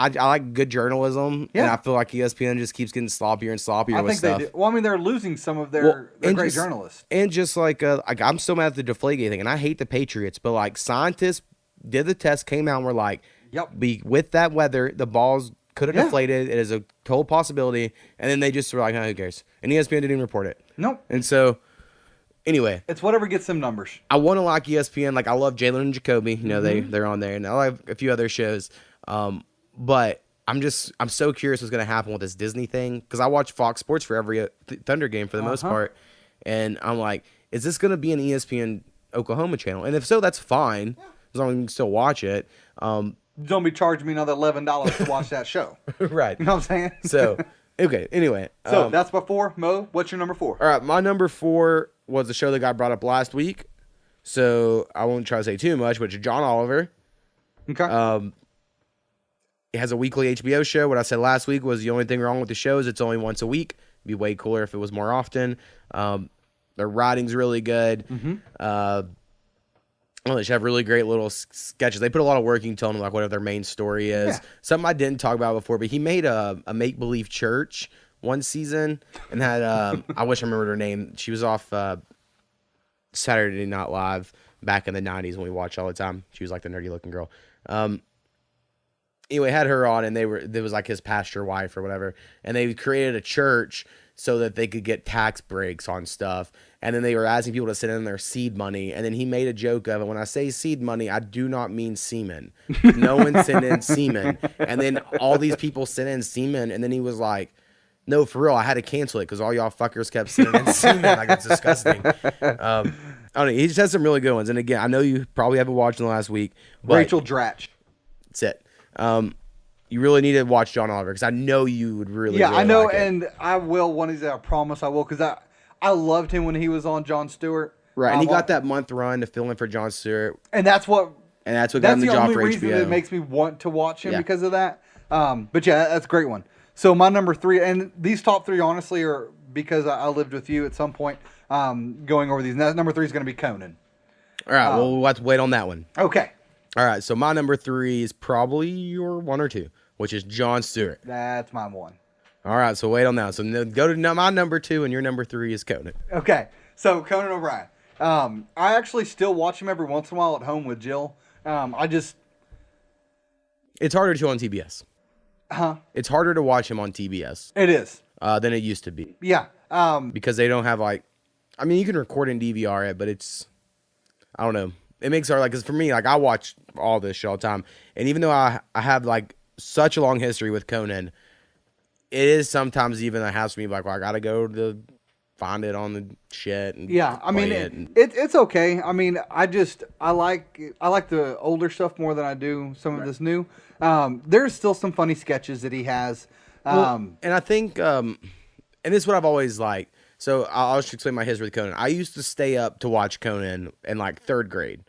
I like good journalism, and Yeah. I feel like ESPN just keeps getting sloppier and sloppier I with think stuff. they do. Well, I mean, they're losing some of Well, their and great just- journalists. And just like I'm still mad at the Deflategate thing, and I hate the Patriots, but like scientists did the test, came out, and were like, Yep. with that weather, the balls could have Yeah. deflated. It is a total possibility, and then they just were like, who cares? And ESPN didn't even report it. Nope. And so, anyway, It's whatever gets them numbers. I want to like ESPN. Like I love Jalen and Jacoby. You know, Mm-hmm. they're on there, and I like a few other shows. But I'm so curious what's gonna happen with this Disney thing because I watch Fox Sports for every Thunder game for the most part, and I'm like, is this gonna be an ESPN Oklahoma channel? And if so, that's fine as long as you can still watch it. Don't be charging me another $11 to watch that show. Right. You know what I'm saying? So okay. Anyway, So that's my 4. Mo, what's your number 4? all right. My number 4 was the show that got brought up last week, so I won't try to say too much. Which is John Oliver. Okay. It has a weekly HBO show. What I said last week was the only thing wrong with the show is it's only once a week. It'd be way cooler if it was more often. Their writing's really good. They should have really great little sketches. They put a lot of work into them, like whatever their main story is. Yeah. Something I didn't talk about before, but he made a make-believe church one season and had, I wish I remembered her name. She was off Saturday Night Live back in the 90s when we watched all the time. She was like the nerdy-looking girl. Anyway, had her on, and there was like his pastor wife or whatever, and they created a church so that they could get tax breaks on stuff, and then they were asking people to send in their seed money, and then he made a joke of it. When I say seed money, I do not mean semen. No one sent in semen, and then all these people sent in semen, and then he was like, no, for real, I had to cancel it because all y'all fuckers kept sending in semen. Like, it's disgusting. I don't know. He just has some really good ones, and again, I know you probably haven't watched in the last week, but Rachel Dratch. that's it. You really need to watch John Oliver because I know you would really. Yeah, really I know, like it. and I will one of these. I promise I will, because I loved him when he was on Jon Stewart. Right, and he got that month run to fill in for Jon Stewart, and that's what got him that's the the job only for reason HBO. that makes me want to watch him Yeah. because of that. But yeah, that's a great one. So my number 3, and these top 3 honestly are because I lived with you at some point. Going over these, and that number 3 is going to be Conan. All right, well, we'll have to wait on that one. Okay, All right, so my number 3 is probably your 1 or 2, which is Jon Stewart. that's my 1. All right, so wait on that. So go to my number 2, and your number 3 is Conan. Okay, so Conan O'Brien. I actually still watch him every once in a while at home with Jill. It's harder to on TBS. It's harder to watch him on TBS It is. than it used to be Yeah. because they don't have like, I mean, you can record and DVR it, but it's, I don't know. It makes it hard, like, because for me, like, I watch all this shit all the time, and even though I have like such a long history with Conan, it is sometimes even a house for me like, well, I gotta go to find it on the shit. And Yeah, I mean, play it and- it's okay. I mean, I like the older stuff more than I do some of this new. There's still some funny sketches that he has. and I think, and this is what I've always liked. So I'll just explain my history with Conan. I used to stay up to watch Conan in like 3rd grade.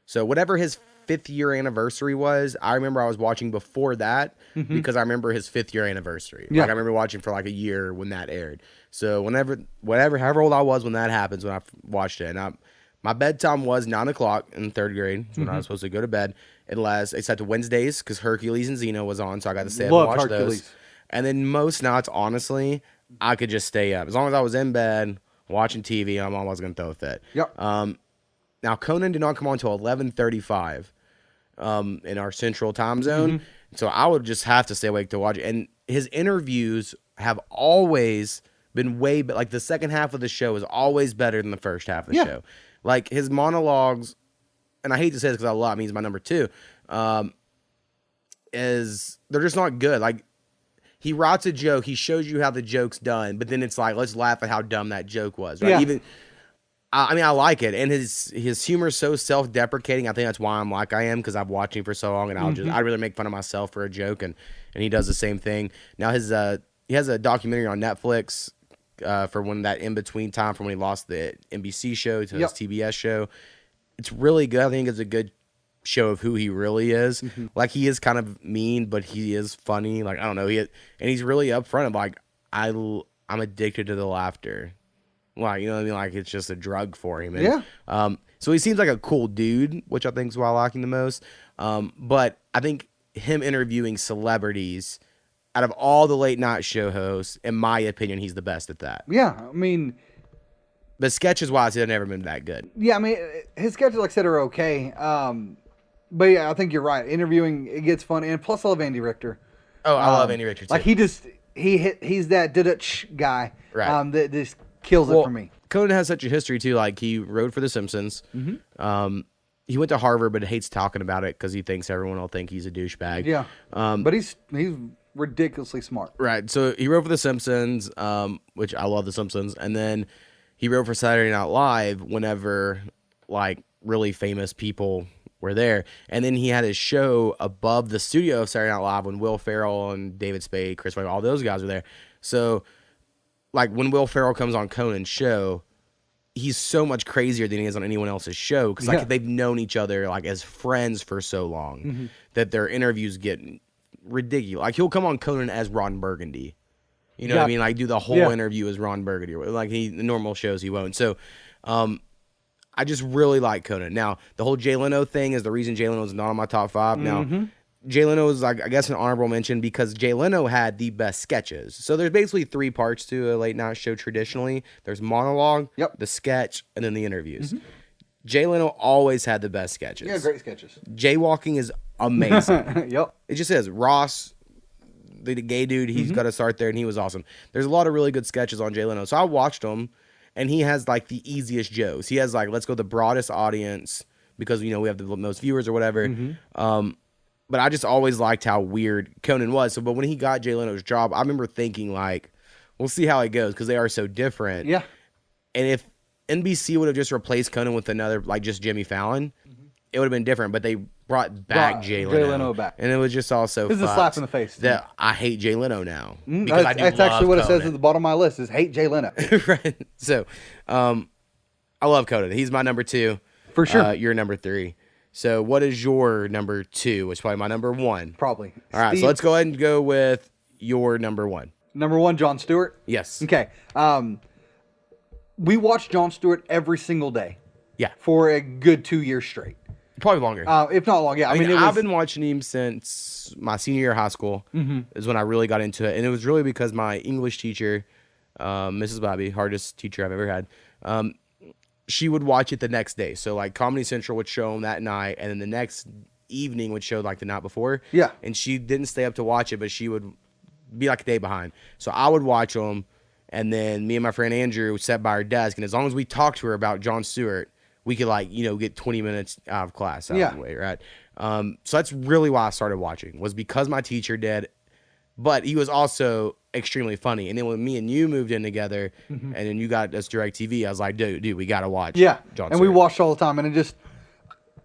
So whatever his 5th year anniversary was, I remember I was watching before that because I remember his 5th year anniversary. Yeah. Like I remember watching for like a year when that aired. So however old I was when that happens, when I watched it, and my bedtime was 9 o'clock in 3rd grade. That's when I was supposed to go to bed. Except Wednesdays because Hercules and Xena was on, so I got to stay up and Loved watch Hercules. those. And then most nights, honestly, I could just stay up as long as I was in bed watching TV. I'm always gonna throw a fit. Yep. Now Conan did not come on until 11:35 in our central time zone, so I would just have to stay awake to watch it. And his interviews have always been like the second half of the show is always better than the first half of the show. Like his monologues, and I hate to say this because I love him, he's my number 2. Is they're just not good. Like he writes a joke, he shows you how the joke's done, but then it's like, let's laugh at how dumb that joke was. Right? Yeah. I mean, I like it, and his humor is so self-deprecating. I think that's why I'm like I am because I've watched him for so long, and I'd really make fun of myself for a joke, and he does the same thing. Now he has a documentary on Netflix for when that in between time from when he lost the NBC show to his TBS show. It's really good. I think it's a good show of who he really is. Like he is kind of mean, but he is funny. Like I don't know, and he's really upfront of like I'm addicted to the laughter. Like, you know what I mean? Like it's just a drug for him. And, so he seems like a cool dude, which I think is why I like him the most. But I think him interviewing celebrities, out of all the late night show hosts, in my opinion, he's the best at that. Yeah, I mean, But sketches wise, they've never been that good. yeah, I mean, his sketches, like I said, are okay. But yeah, I think you're right. Interviewing, it gets fun, and plus I love Andy Richter. Oh, I love Andy Richter too. Like he's that dudutch guy, Right. that just kills it for me. Conan has such a history too. Like he wrote for The Simpsons. He went to Harvard, but hates talking about it because he thinks everyone will think he's a douchebag. Yeah, but he's ridiculously smart. Right. So he wrote for The Simpsons, which I love The Simpsons, and then he wrote for Saturday Night Live whenever like really famous people were there, and then he had his show above the studio of Saturday Night Live when Will Ferrell and David Spade, Chris Rock, all those guys were there. So like when Will Ferrell comes on Conan's show, he's so much crazier than he is on anyone else's show because like they've known each other like as friends for so long that their interviews get ridiculous. Like he'll come on Conan as Ron Burgundy, you know what I mean? Like do the whole interview as Ron Burgundy, or like the normal shows he won't. So, I just really like Conan. Now the whole Jay Leno thing is the reason Jay Leno is not on my top 5. Now Jay Leno is like I guess an honorable mention because Jay Leno had the best sketches. So there's basically 3 parts to a late night show traditionally. There's monologue, the sketch, and then the interviews. Jay Leno always had the best sketches. Yeah, great sketches. Jaywalking is amazing. Yep. It just is. Ross, the gay dude, he's got to start there, and he was awesome. There's a lot of really good sketches on Jay Leno. So I watched them, and he has like the easiest jokes. He has like, let's go the broadest audience because, you know, we have the most viewers or whatever. But I just always liked how weird Conan was. So, but when he got Jay Leno's job, I remember thinking like, we'll see how it goes because they are so different. Yeah. And if NBC would have just replaced Conan with another, like just Jimmy Fallon, it would have been different. But they brought back Jay Leno back. And it was just also This is a slap in the face. that I hate Jay Leno now. Because That's actually what it says at the bottom of my list is hate Jay Leno. Right. So, I love Conan. He's my number 2. For sure. You're number 3. So what is your number 2? Which is probably my number 1. Probably. All right. So let's go ahead and go with your number 1. Number 1, Jon Stewart. Yes. Okay. We watched Jon Stewart every single day. Yeah. For a good 2 years straight. Probably longer. If not long, yeah. I mean, I've been watching him since my senior year of high school is when I really got into it. And it was really because my English teacher, Mrs. Bobby, hardest teacher I've ever had, she would watch it the next day. So, like, Comedy Central would show him that night, and then the next evening would show, like, the night before. Yeah. And she didn't stay up to watch it, but she would be, like, a day behind. So I would watch them, and then me and my friend Andrew sat by our desk, and as long as we talked to her about Jon Stewart, we could, like, you know, get 20 minutes out of class out of the way, right? So that's really why I started watching, was because my teacher did, but he was also extremely funny. And then when me and you moved in together, and then you got us DirecTV, I was like, dude, we got to watch Jon Stewart. And we watched all the time, and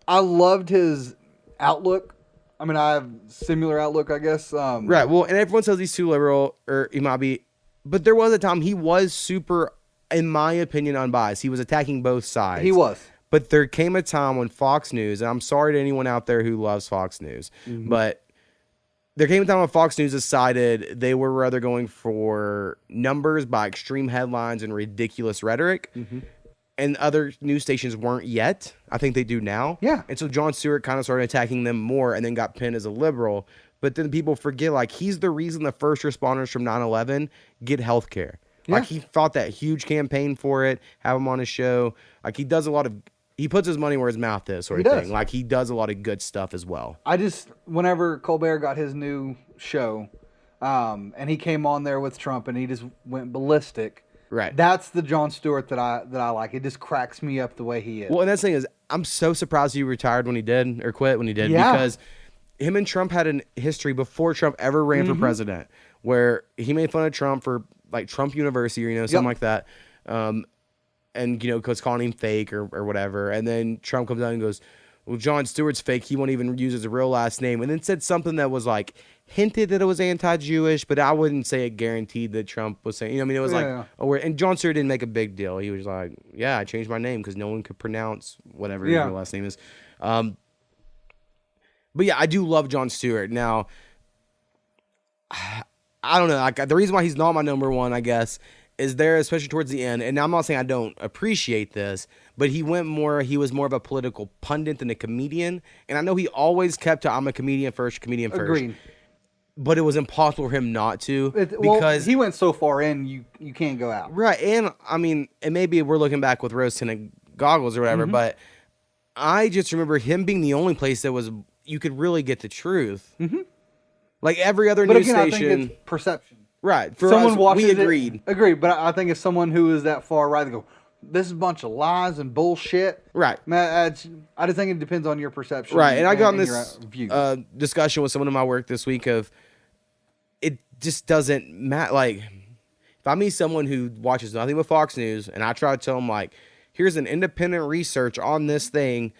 I loved his outlook. I mean, I have similar outlook, I guess. Right, well, and everyone says he's too liberal, or he might be, but there was a time he was super, in my opinion, unbiased. He was attacking both sides. He was. But there came a time when Fox News, and I'm sorry to anyone out there who loves Fox News, but there came a time when Fox News decided they were rather going for numbers by extreme headlines and ridiculous rhetoric, and other news stations weren't yet. I think they do now. Yeah. And so Jon Stewart kind of started attacking them more and then got pinned as a liberal. But then people forget, like, he's the reason the first responders from 9/11 get health care. Yeah. Like, he fought that huge campaign for it, have him on his show. Like, he does a lot of... He puts his money where his mouth is, sort of thing. Like, he does a lot of good stuff as well. Whenever Colbert got his new show, and he came on there with Trump, and he just went ballistic. Right. That's the Jon Stewart that I like. It just cracks me up the way he is. Well, and that's the thing is, I'm so surprised he retired when he did, or quit when he did, because him and Trump had a history before Trump ever ran for president, where he made fun of Trump for, like, Trump University, or, you know, something like that. And, you know, because calling him fake or whatever. And then Trump comes out and goes, well, Jon Stewart's fake. He won't even use his real last name. And then said something that was, like, hinted that it was anti-Jewish, but I wouldn't say it guaranteed that Trump was saying, you know, I mean, it was and Jon Stewart didn't make a big deal. He was like, yeah, I changed my name because no one could pronounce whatever his real last name is. But yeah, I do love Jon Stewart. Now, I don't know. Like, the reason why he's not my number 1, I guess, is there, especially towards the end. And I'm not saying I don't appreciate this, but he was more of a political pundit than a comedian. And I know he always kept to, I'm a comedian first. Agreed. But it was impossible for him not to because he went so far in, you can't go out. Right. And I mean, and maybe we're looking back with rose-tinted goggles or whatever, but I just remember him being the only place that you could really get the truth. Like every other news station. I think it's perception. Right. For someone watches we agreed. Agreed. But I think if someone who is that far right, they go, this is a bunch of lies and bullshit. Right. Man, I just think it depends on your perception. Right. And I got in this discussion with someone in my work this week of it just doesn't matter. Like, if I meet someone who watches nothing but Fox News and I try to tell them, like, here's an independent research on this thing,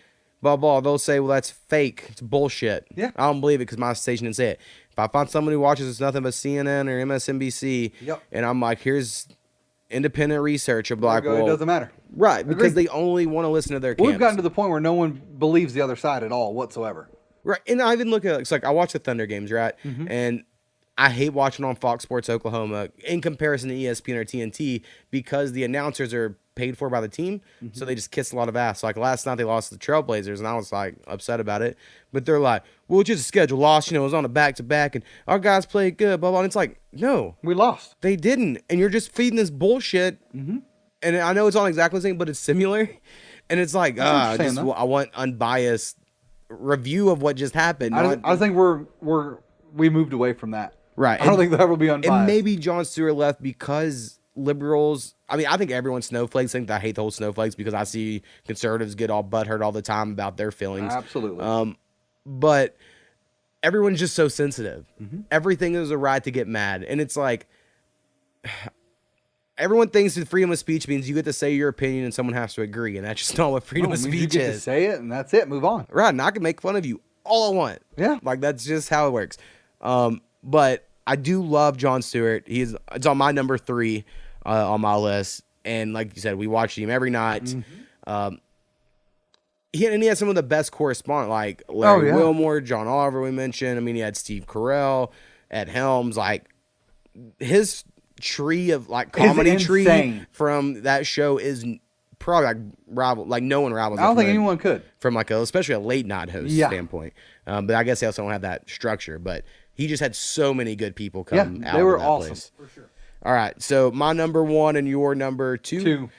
blah, blah, they'll say, well, that's fake. It's bullshit. Yeah. I don't believe it because my station didn't say it. If I find someone who watches nothing but CNN or MSNBC, and I'm like, here's independent research of like, well, it doesn't matter. Right, because they only want to listen to their camps. We've gotten to the point where no one believes the other side at all whatsoever. Right, and I even look at it's like I watch the Thunder games, right? And I hate watching on Fox Sports Oklahoma in comparison to ESPN or TNT because the announcers are paid for by the team, so they just kiss a lot of ass. Like last night they lost to the Trailblazers, and I was like upset about it. But they're like, well, it's just a schedule loss. You know, it was on a back-to-back, and our guys played good, blah, blah. And it's like, no. We lost. They didn't. And you're just feeding this bullshit. And I know it's not exactly the same, but it's similar. And it's like, I want unbiased review of what just happened. I think we moved away from that. Right. I don't think that will be unbiased. And maybe Jon Stewart left because liberals, I mean, I think everyone's snowflakes. I think that I hate the whole snowflakes because I see conservatives get all butthurt all the time about their feelings. Absolutely. But everyone's just so sensitive. Everything is a right to get mad. And it's like, everyone thinks that freedom of speech means you get to say your opinion and someone has to agree. And that's just not what freedom of speech you get is. To say it and that's it. Move on. Right. And I can make fun of you all I want. Yeah. Like, that's just how it works. But I do love Jon Stewart. It's on my number 3 on my list. And like you said, we watch him every night. He had some of the best correspondents, like Larry Wilmore, John Oliver we mentioned. I mean, he had Steve Carell, Ed Helms. Like, his tree of, like, comedy tree from that show is probably like no one rivals. I don't think anyone could. From like especially a late night host standpoint. But I guess they also don't have that structure. But he just had so many good people come out. They were of that awesome. place. For sure. All right. So my number 1 and your number 2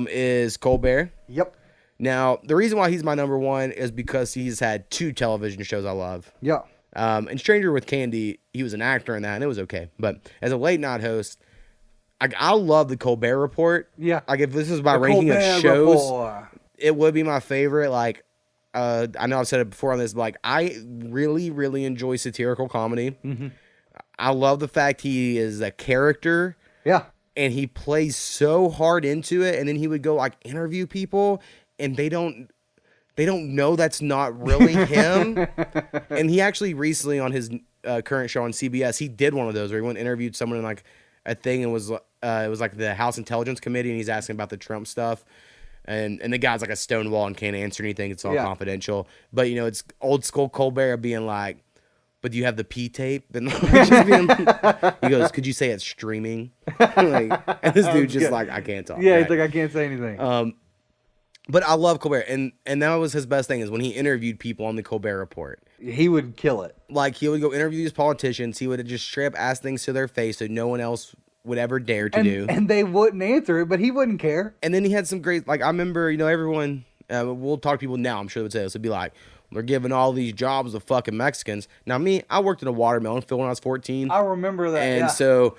is Colbert. Yep. Now, the reason why he's my number 1 is because he's had 2 television shows I love. Yeah. And Stranger with Candy, he was an actor in that, and it was okay. But as a late night host, I love the Colbert Report. Yeah. Like, if this is my ranking of shows, it would be my favorite. Like, I know I've said it before on this, but like, I really, really enjoy satirical comedy. I love the fact he is a character. Yeah. And he plays so hard into it, and then he would go like interview people, and they don't know that's not really him. And he actually recently on his current show on CBS, he did one of those where he went and interviewed someone in like a thing, and it was like the House Intelligence Committee, and he's asking about the Trump stuff. And the guy's like a stone wall and can't answer anything. It's all confidential. But, you know, it's old school Colbert being like, but do you have the P tape? And just being, he goes, could you say it's streaming? And this dude just like, I can't talk. Yeah, he's like, I can't say anything. But I love Colbert. And that was his best thing is when he interviewed people on the Colbert Report. He would kill it. Like, he would go interview these politicians. He would just straight up ask things to their face that no one else would ever dare to do. And they wouldn't answer it, but he wouldn't care. And then he had some great, like, I remember, you know, everyone, we'll talk to people now, I'm sure they would say this, would be like, they're giving all these jobs to fucking Mexicans. Now, me, I worked in a watermelon field when I was 14. I remember that, And so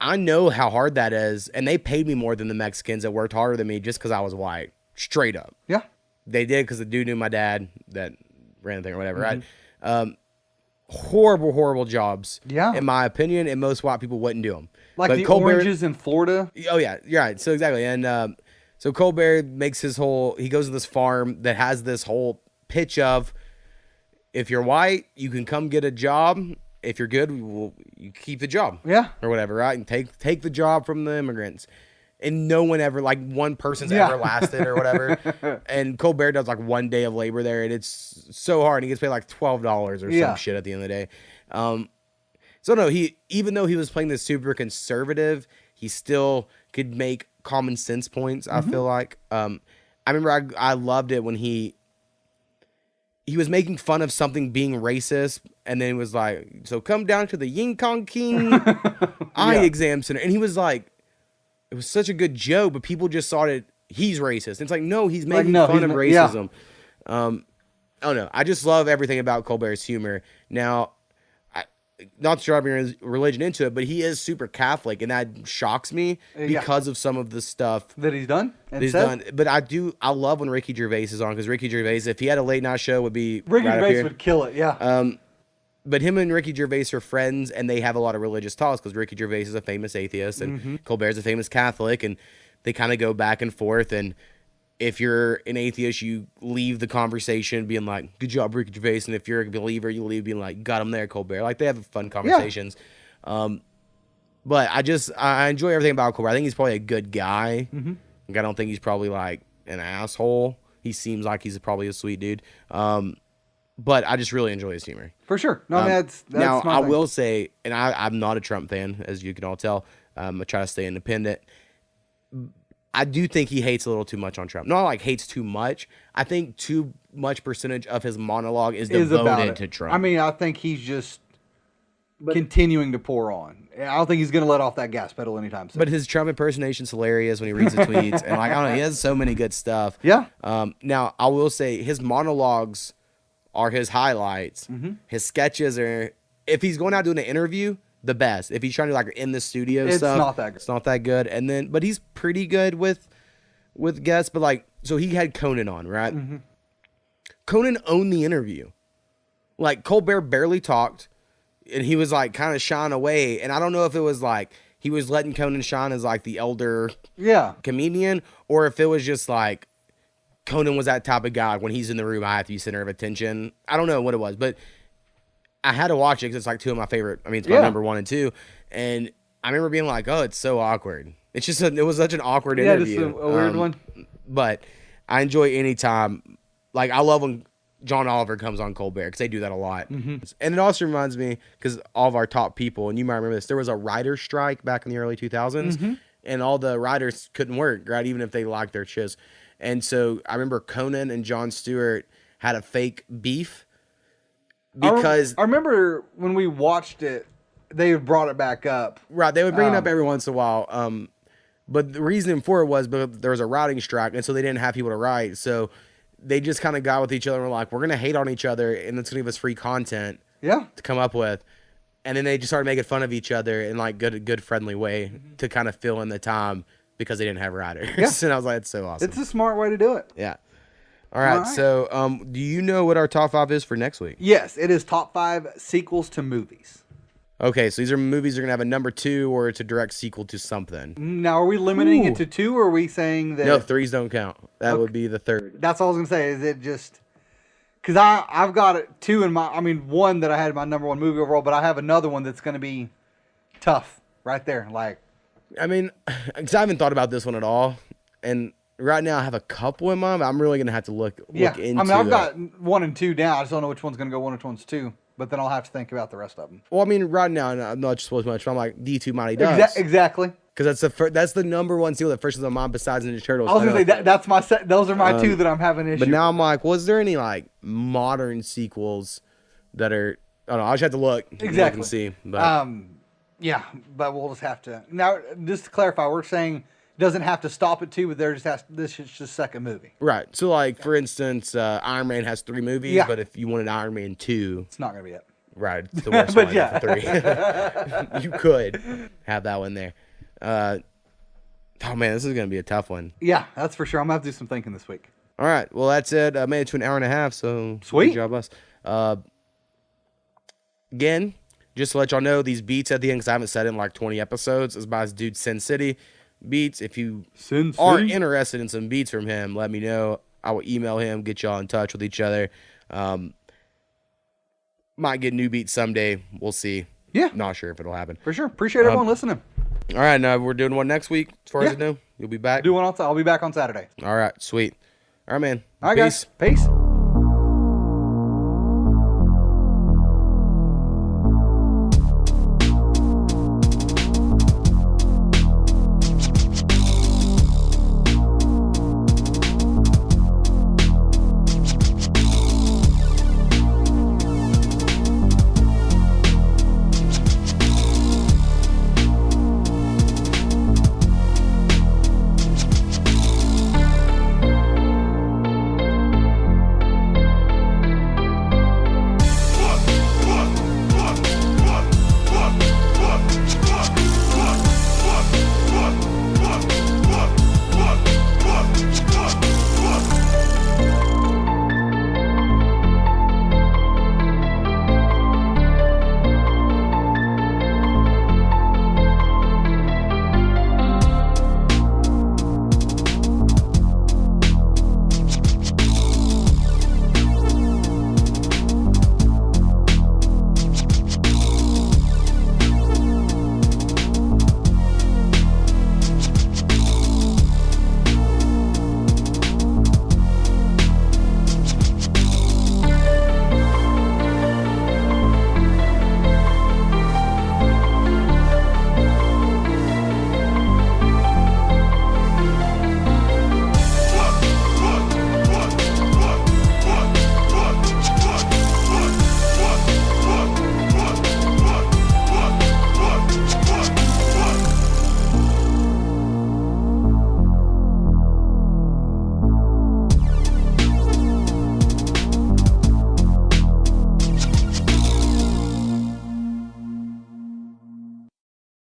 I know how hard that is. And they paid me more than the Mexicans that worked harder than me just because I was white. Straight up. Yeah. They did because the dude knew my dad that ran the thing or whatever, right? Horrible jobs. Yeah. In my opinion, and most white people wouldn't do them. Like but the Colbert, oranges in Florida. Oh, yeah. You're right. So, exactly. And so Colbert makes his whole, he goes to this farm that has this whole pitch of, if you're white, you can come get a job. If you're good, you keep the job. Yeah. Or whatever, right? And take the job from the immigrants. And no one ever, like, one person's ever lasted or whatever. And Colbert does, like, 1 day of labor there, and it's so hard. And he gets paid, like, $12 or some shit at the end of the day. So, no, even though he was playing this super conservative, he still could make common sense points. I feel like. I remember I loved it when he was making fun of something being racist, and then he was like, "So come down to the Yin Kong King eye exam center," and he was like, it was such a good joke, but people just thought he's racist. It's like, no, he's making fun of racism. I don't know. I just love everything about Colbert's humor. Now, not to drop your religion into it, but he is super Catholic, and that shocks me because of some of the stuff that he's done. But I love when Ricky Gervais is on, because Ricky Gervais, if he had a late night show, would be Ricky Gervais would kill it. Yeah. But him and Ricky Gervais are friends, and they have a lot of religious talks, because Ricky Gervais is a famous atheist, and Colbert's a famous Catholic, and they kind of go back and forth. And if you're an atheist, you leave the conversation being like, "Good job, Ricky Gervais," and if you're a believer, you leave being like, "Got him there, Colbert." Like, they have fun conversations. But I enjoy everything about Colbert. I think he's probably a good guy. Like, I don't think he's probably like an asshole. He seems like he's probably a sweet dude. But I just really enjoy his humor. For sure. No, that's now, my I thing. will say, and I'm not a Trump fan, as you can all tell. I try to stay independent. I do think he hates a little too much on Trump. Not like hates too much. I think too much percentage of his monologue is devoted to Trump. I mean, I think he's just continuing to pour on. I don't think he's going to let off that gas pedal anytime soon. But his Trump impersonation's hilarious when he reads the tweets. And like, I don't know, he has so many good stuff. Yeah. Now, I will say his monologues are his highlights. His sketches are, if he's going out doing an interview, the best. If he's trying to like in the studio It's stuff, not that good. It's not that good. And then, but he's pretty good with guests. But like, so he had Conan on, right? Conan owned the interview. Like, Colbert barely talked, and he was like kind of shying away. And I don't know if it was like he was letting Conan shine as like the elder comedian, or if it was just like Conan was that type of guy. Like, when he's in the room, I have to be center of attention. I don't know what it was, but I had to watch it because it's like two of my favorite. I mean, it's my number 1 and 2. And I remember being like, "Oh, it's so awkward." It's just it was such an awkward interview. Just a weird one. But I enjoy any time. Like, I love when John Oliver comes on Colbert, because they do that a lot. And it also reminds me, because all of our top people, and you might remember this, there was a writer strike back in the early 2000s, and all the writers couldn't work, right? Even if they liked their shows. And so I remember Conan and Jon Stewart had a fake beef. Because I remember when we watched it, they brought it back up. Right, they would bring it up every once in a while. But the reason for it was because there was a writing strike, and so they didn't have people to write. So they just kind of got with each other and were like, "We're going to hate on each other, and it's going to give us free content to come up with." And then they just started making fun of each other in like good friendly way to kind of fill in the time because they didn't have writers. And I was like, "It's so awesome." It's a smart way to do it. Yeah. All right. So, do you know what our top 5 is for next week? Yes, it is top 5 sequels to movies. Okay, so these are movies that are going to have a number 2 or it's a direct sequel to something. Now, are we limiting it to 2, or are we saying that... No, 3s don't count. That would be the 3rd. That's all I was going to say. Is it just... Because I've got 2 in my... I mean, 1 that I had my number 1 movie overall, but I have another one that's going to be tough right there. Like, I mean, because I haven't thought about this one at all. And right now I have a couple in mind, but I'm really going to have to look into it. I mean, I've got 1 and 2 down. I just don't know which one's going to go 1 and which one's 2. But then I'll have to think about the rest of them. Well, I mean, right now, I'm not supposed much, but I'm like, D2 Mighty Ducks. Exactly. Because that's the number 1 sequel that first is on mine besides Ninja Turtles. I was going to say, that's my set. Those are my 2 that I'm having issues. But now I'm like, was there any like modern sequels that are, I don't know, I just have to look. Exactly. And see. But. Yeah, but we'll just have to. Now, just to clarify, we're saying it doesn't have to stop at 2, but this is just second movie. Right. So, like, for instance, Iron Man has 3 movies, but if you wanted Iron Man 2. It's not going to be it. Right. It's the worst But one yeah. for 3. You could have that one there. Oh, man, this is going to be a tough one. Yeah, that's for sure. I'm going to have to do some thinking this week. All right. Well, that's it. I made it to an hour and a half, so sweet. Good job, us. Again, just to let y'all know, these beats at the end, because I haven't said it in like 20 episodes, is by this dude Sin City Beats. If you are interested in some beats from him, let me know. I will email him, get y'all in touch with each other. Might get new beats someday. We'll see. Yeah. Not sure if it'll happen. For sure. Appreciate everyone listening. All right. Now we're doing one next week, as far as I know. You'll be back? I'll be back on Saturday. All right. Sweet. All right, man. All right, Peace. guys. Peace.